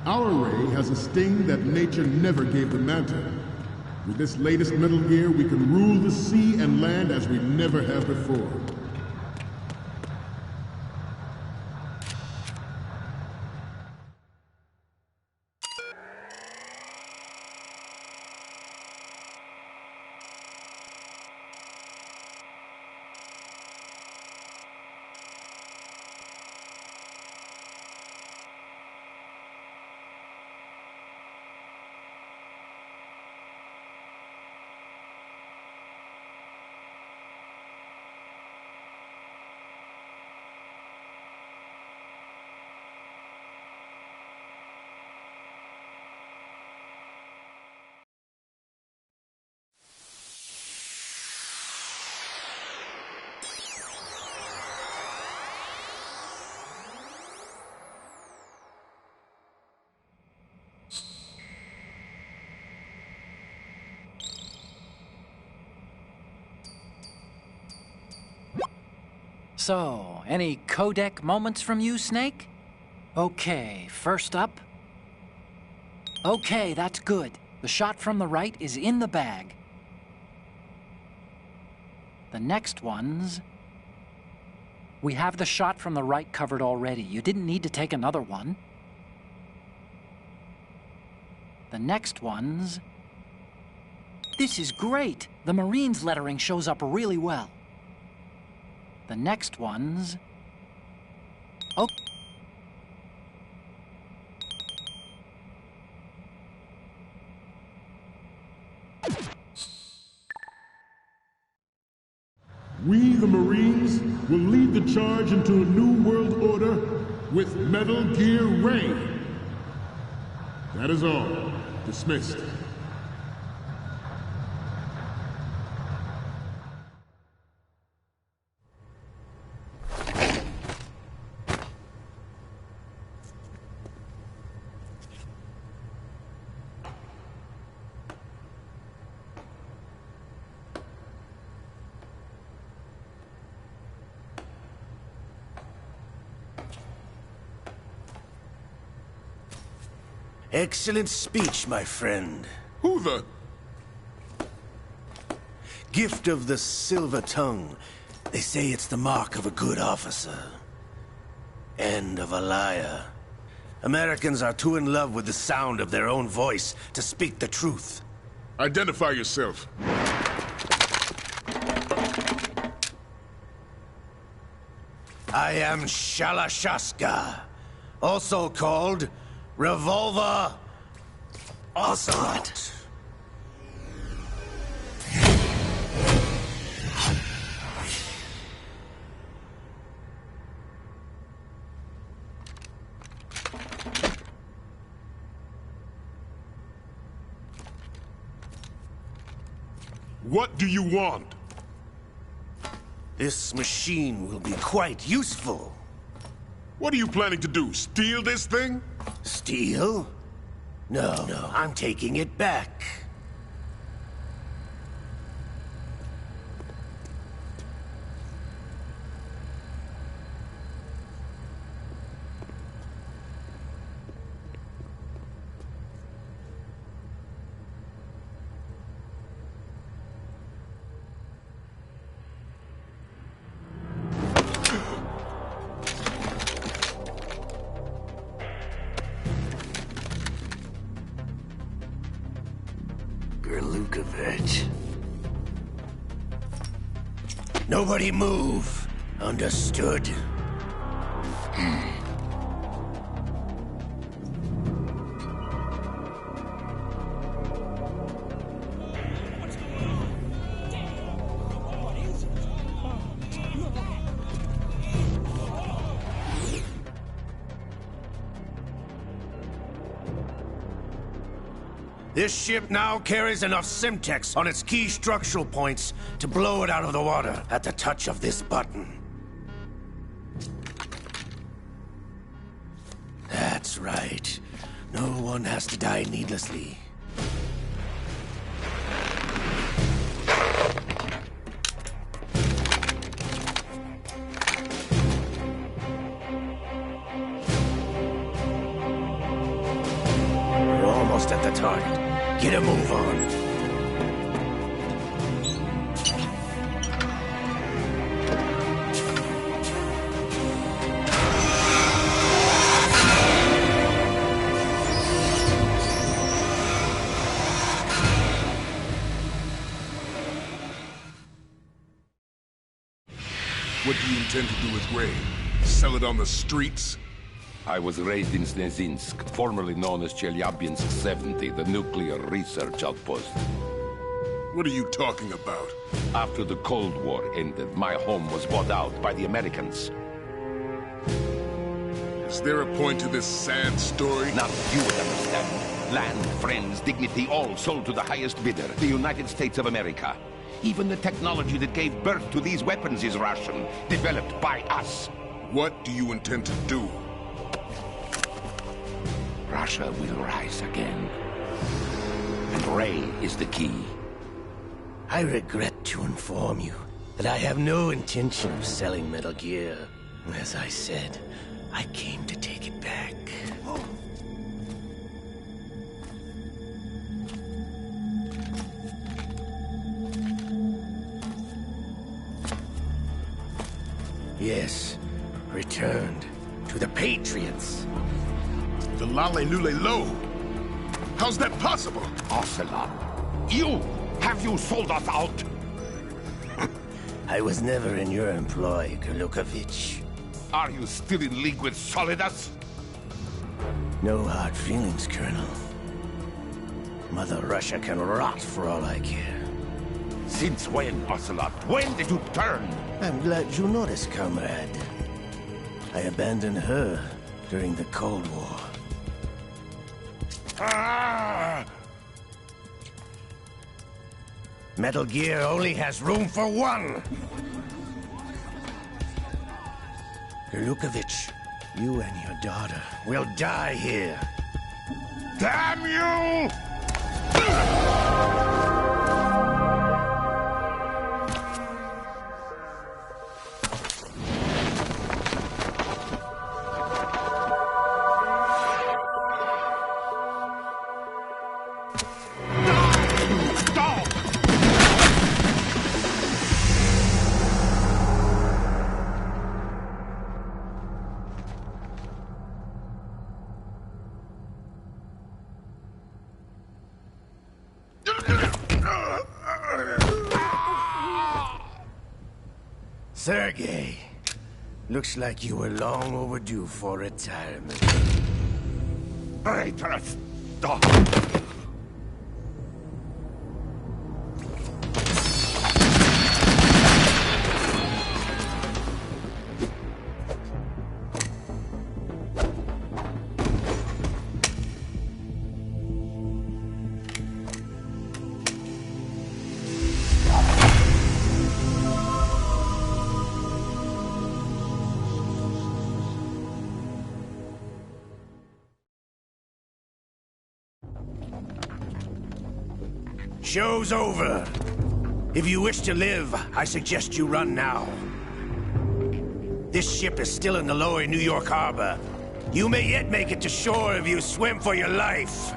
Our Ray has a sting that nature never gave the Manta. With this latest Metal Gear, we can rule the sea and land as we never have before. So, any codec moments from you, Snake? Okay, first up. Okay, that's good. The shot from the right is in the bag. The next one's... We have the shot from the right covered already. You didn't need to take another one. The next one's... This is great! The Marines lettering shows up really well. The next one's... Oh. We, the Marines, will lead the charge into a new world order with Metal Gear Ray. That is all. Dismissed. Excellent speech, my friend. Who the... Gift of the silver tongue. They say it's the mark of a good officer. And of a liar. Americans are too in love with the sound of their own voice to speak the truth. Identify yourself. I am Shalashaska, also called Revolver Ocelot. What do you want? This machine will be quite useful. What are you planning to do? Steal this thing? Steal? No, I'm taking it back. Lukovich. Nobody move. Understood? This ship now carries enough Simtex on its key structural points to blow it out of the water at the touch of this button. That's right. No one has to die needlessly. We're almost at the target. Get a move on. What do you intend to do with Ray? Sell it on the streets? I was raised in Snezinsk, formerly known as Chelyabinsk 70, the nuclear research outpost. What are you talking about? After the Cold War ended, my home was bought out by the Americans. Is there a point to this sad story? Not you would understand. Land, friends, dignity, all sold to the highest bidder, the United States of America. Even the technology that gave birth to these weapons is Russian, developed by us. What do you intend to do? Russia will rise again. And Ray is the key. I regret to inform you, But I have no intention of selling Metal Gear. As I said, I came to take it back. Yes, returned to the Patriots. The Lale Lule Lo? How's that possible? Ocelot, have you sold us out? I was never in your employ, Gurlukovich. Are you still in league with Solidus? No hard feelings, Colonel. Mother Russia can rot for all I care. Since when, Ocelot? When did you turn? I'm glad you noticed, comrade. I abandoned her during the Cold War. Ah! Metal Gear only has room for one! Gurlukovich, you and your daughter will die here. Damn you! Sergei, looks like you were long overdue for retirement. Traitorous dog! Show's over. If you wish to live, I suggest you run now. This ship is still in the lower New York harbor. You may yet make it to shore if you swim for your life.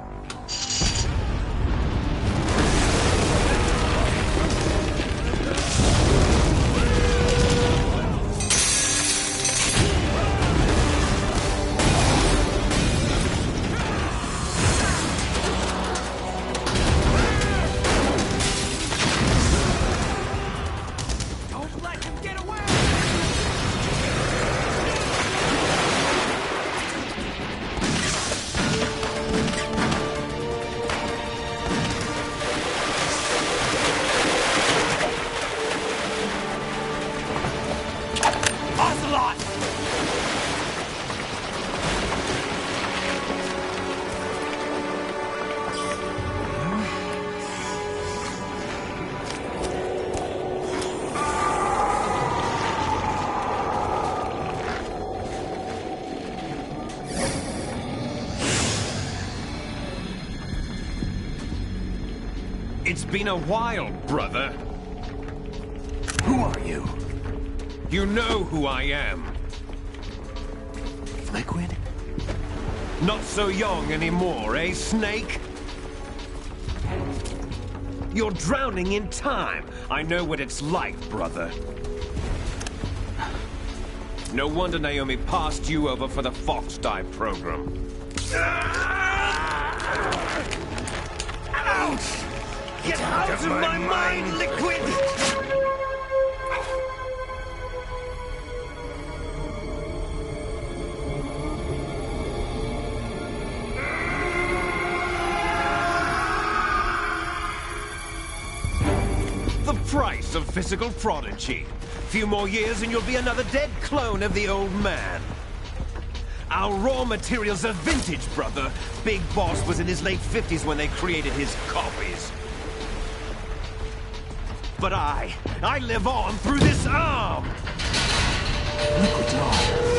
It's been a while, brother. Who are you? You know who I am. Liquid? Not so young anymore, eh, Snake? You're drowning in time. I know what it's like, brother. No wonder Naomi passed you over for the Fox Dive program. Ouch! Get out of my mind, Liquid! The price of physical prodigy. Few more years and you'll be another dead clone of the old man. Our raw materials are vintage, brother. Big Boss was in his late 50s when they created his copies. But I live on through this arm! Liquid's arm.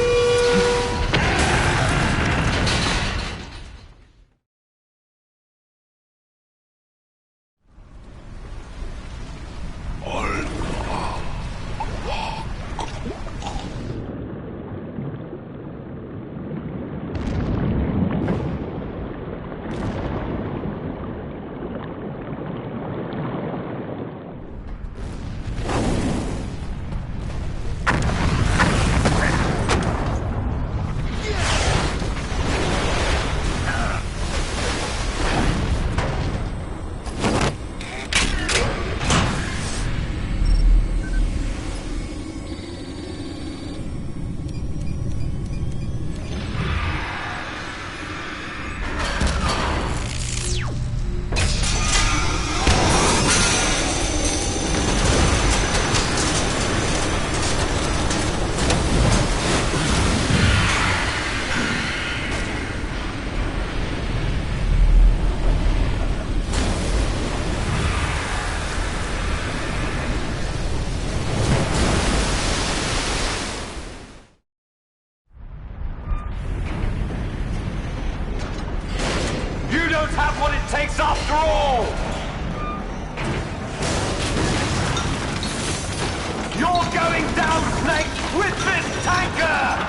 don't have what it takes after all! You're going down, Snake, with this tanker!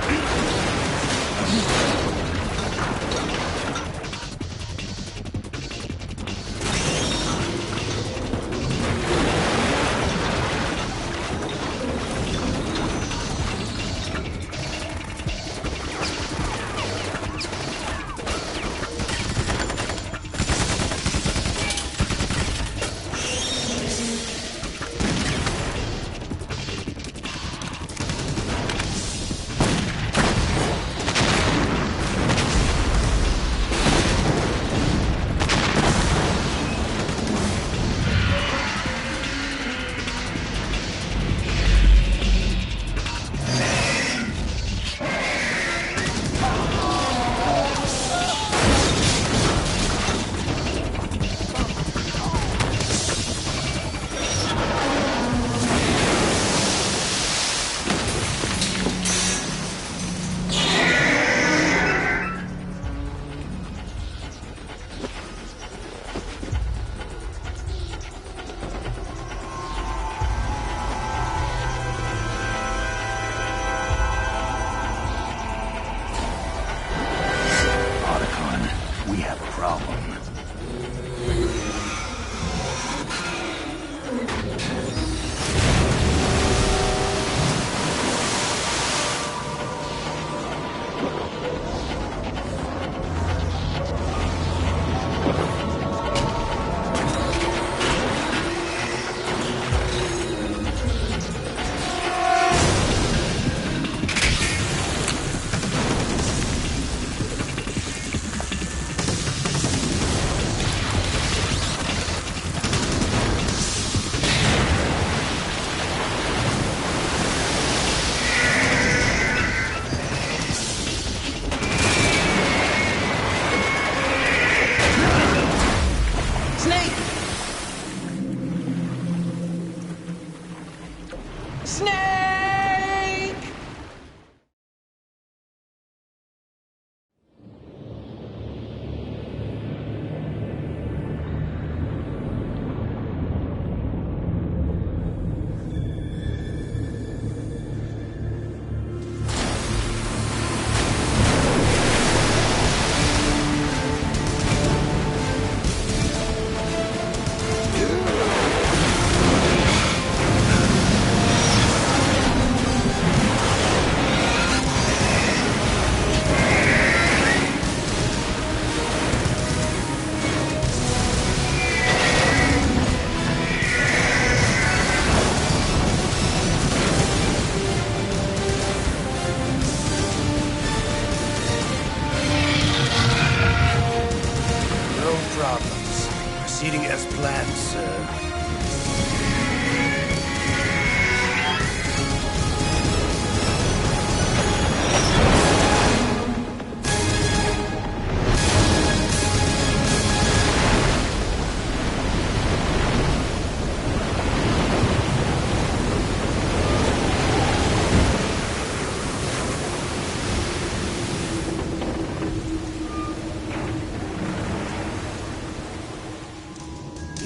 Proceeding as planned, sir.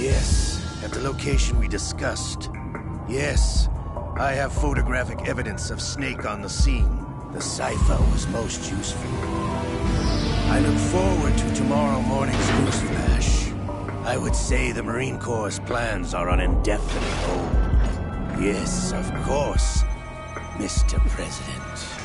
Yes, at the location we discussed. Yes, I have photographic evidence of Snake on the scene. The cipher was most useful. I look forward to tomorrow morning's news flash. I would say the Marine Corps' plans are on indefinite hold. Yes, of course, Mr. President.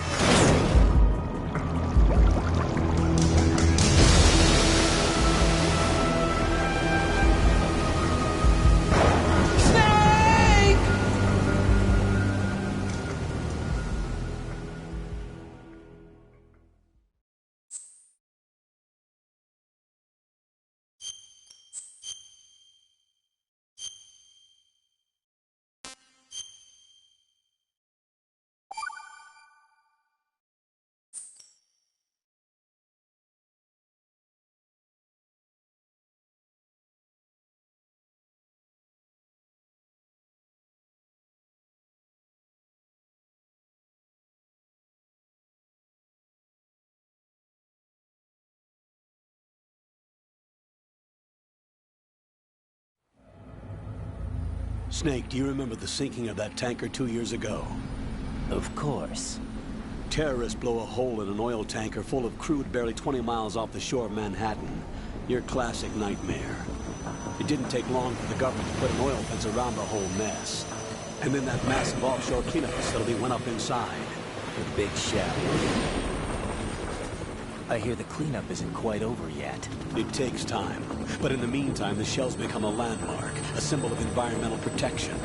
Snake, do you remember the sinking of that tanker 2 years ago? Of course. Terrorists blow a hole in an oil tanker full of crude barely 20 miles off the shore of Manhattan. Your classic nightmare. It didn't take long for the government to put an oil fence around the whole mess. And then that massive offshore cleanup facility went up inside. The big shell. I hear the cleanup isn't quite over yet. It takes time. But in the meantime, the shell's become a landmark, a symbol of environmental protection.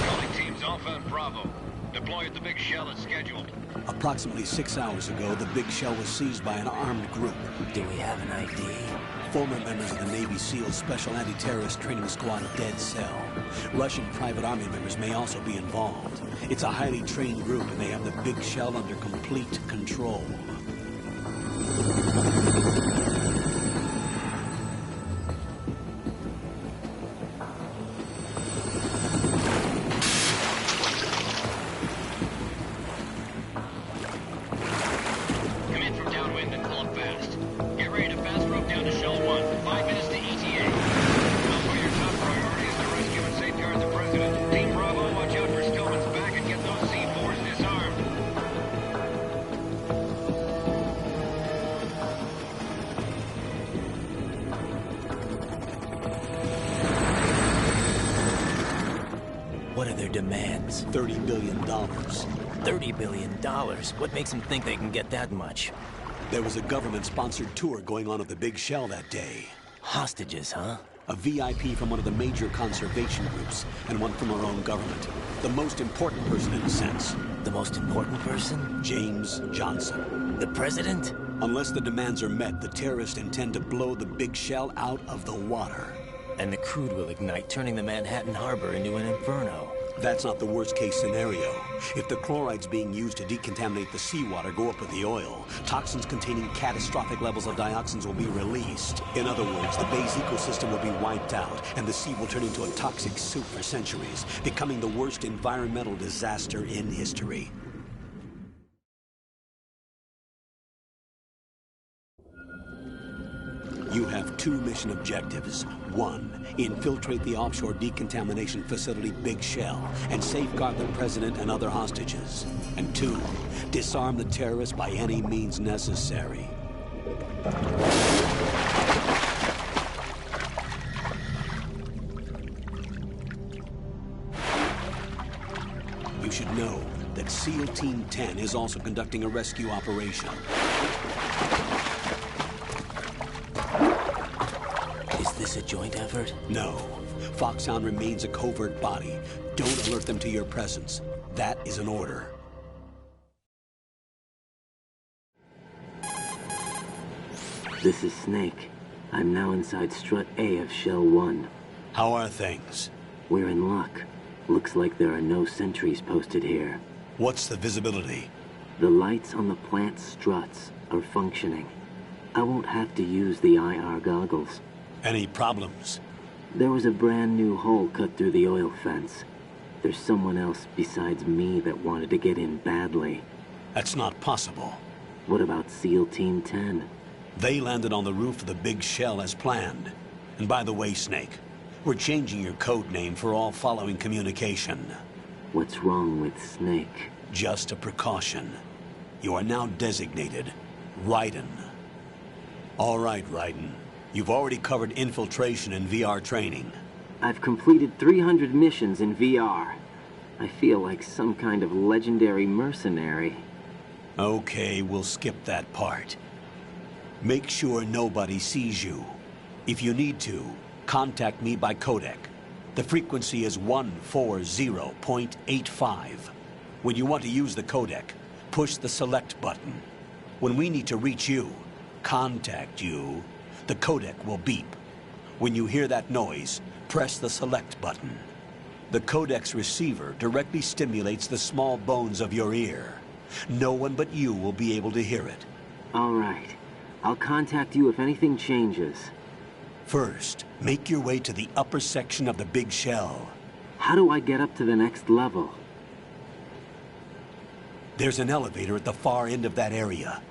Calling teams Alpha and Bravo. Deploy at the big shell as scheduled. Approximately 6 hours ago, the big shell was seized by an armed group. Do we have an ID? Former members of the Navy SEAL Special Anti-Terrorist Training Squad Dead Cell. Russian private army members may also be involved. It's a highly trained group, and they have the big shell under complete control. What are their demands? $30 billion. $30 billion? What makes them think they can get that much? There was a government-sponsored tour going on at the big shell that day. Hostages, huh? A VIP from one of the major conservation groups, and one from our own government. The most important person in a sense. The most important person? James Johnson. The president? Unless the demands are met, the terrorists intend to blow the big shell out of the water. And the crude will ignite, turning the Manhattan Harbor into an inferno. That's not the worst-case scenario. If the chlorides being used to decontaminate the seawater go up with the oil, toxins containing catastrophic levels of dioxins will be released. In other words, the bay's ecosystem will be wiped out, and the sea will turn into a toxic soup for centuries, becoming the worst environmental disaster in history. You have 2 mission objectives. 1, infiltrate the offshore decontamination facility Big Shell and safeguard the president and other hostages. And 2, disarm the terrorists by any means necessary. You should know that SEAL Team 10 is also conducting a rescue operation. Is this a joint effort? No. Foxhound remains a covert body. Don't alert them to your presence. That is an order. This is Snake. I'm now inside Strut A of Shell 1. How are things? We're in luck. Looks like there are no sentries posted here. What's the visibility? The lights on the plant struts are functioning. I won't have to use the IR goggles. Any problems? There was a brand new hole cut through the oil fence. There's someone else besides me that wanted to get in badly. That's not possible. What about SEAL Team 10? They landed on the roof of the Big Shell as planned. And by the way, Snake, we're changing your code name for all following communication. What's wrong with Snake? Just a precaution. You are now designated Raiden. All right, Raiden. You've already covered infiltration and VR training. I've completed 300 missions in VR. I feel like some kind of legendary mercenary. Okay, we'll skip that part. Make sure nobody sees you. If you need to, contact me by codec. The frequency is 140.85. When you want to use the codec, push the select button. When we need to reach you, contact you, the codec will beep. When you hear that noise, press the select button. The codec's receiver directly stimulates the small bones of your ear. No one but you will be able to hear it. All right. I'll contact you if anything changes. First, make your way to the upper section of the Big Shell. How do I get up to the next level? There's an elevator at the far end of that area.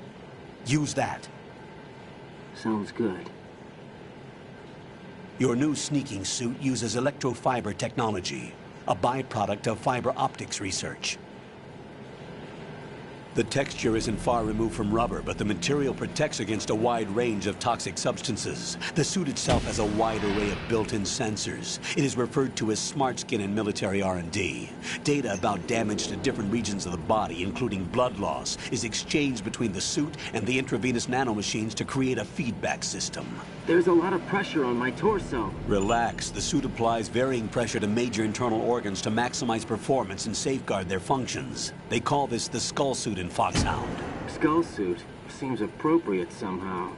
Use that. Sounds good. Your new sneaking suit uses electrofiber technology, a byproduct of fiber optics research. The texture isn't far removed from rubber, but the material protects against a wide range of toxic substances. The suit itself has a wide array of built-in sensors. It is referred to as smart skin in military R&D. Data about damage to different regions of the body, including blood loss, is exchanged between the suit and the intravenous nanomachines to create a feedback system. There's a lot of pressure on my torso. Relax. The suit applies varying pressure to major internal organs to maximize performance and safeguard their functions. They call this the skull suit in Foxhound. Skull suit seems appropriate somehow.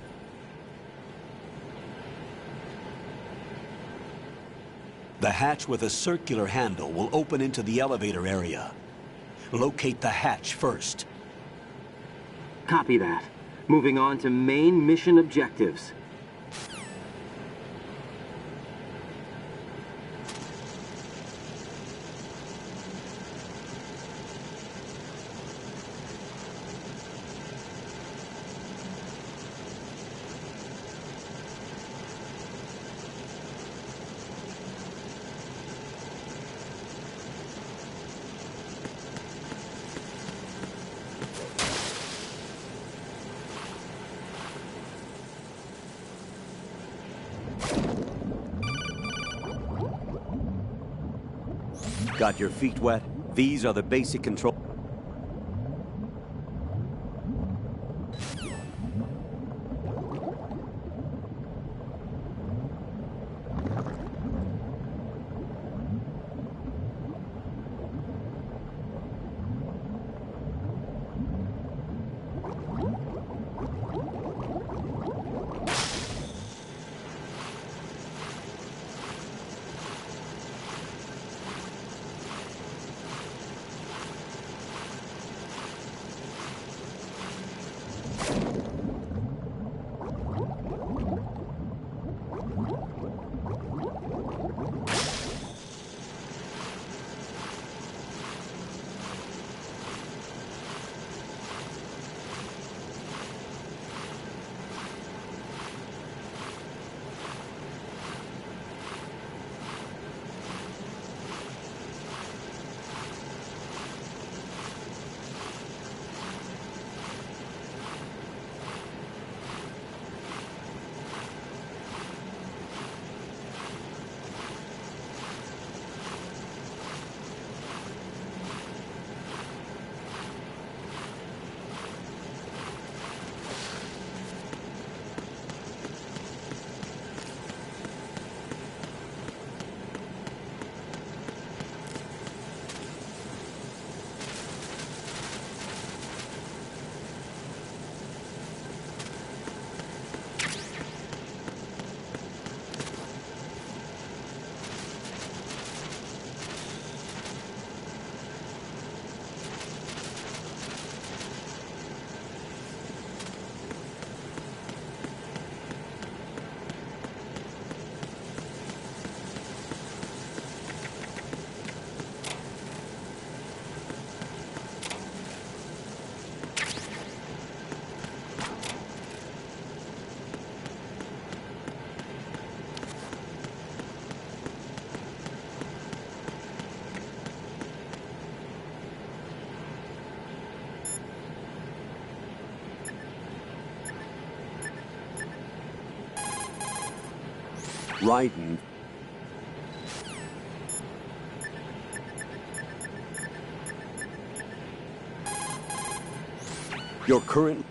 The hatch with a circular handle will open into the elevator area. Locate the hatch first. Copy that. Moving on to main mission objectives. Got your feet wet? These are the basic control. Raiden. Your current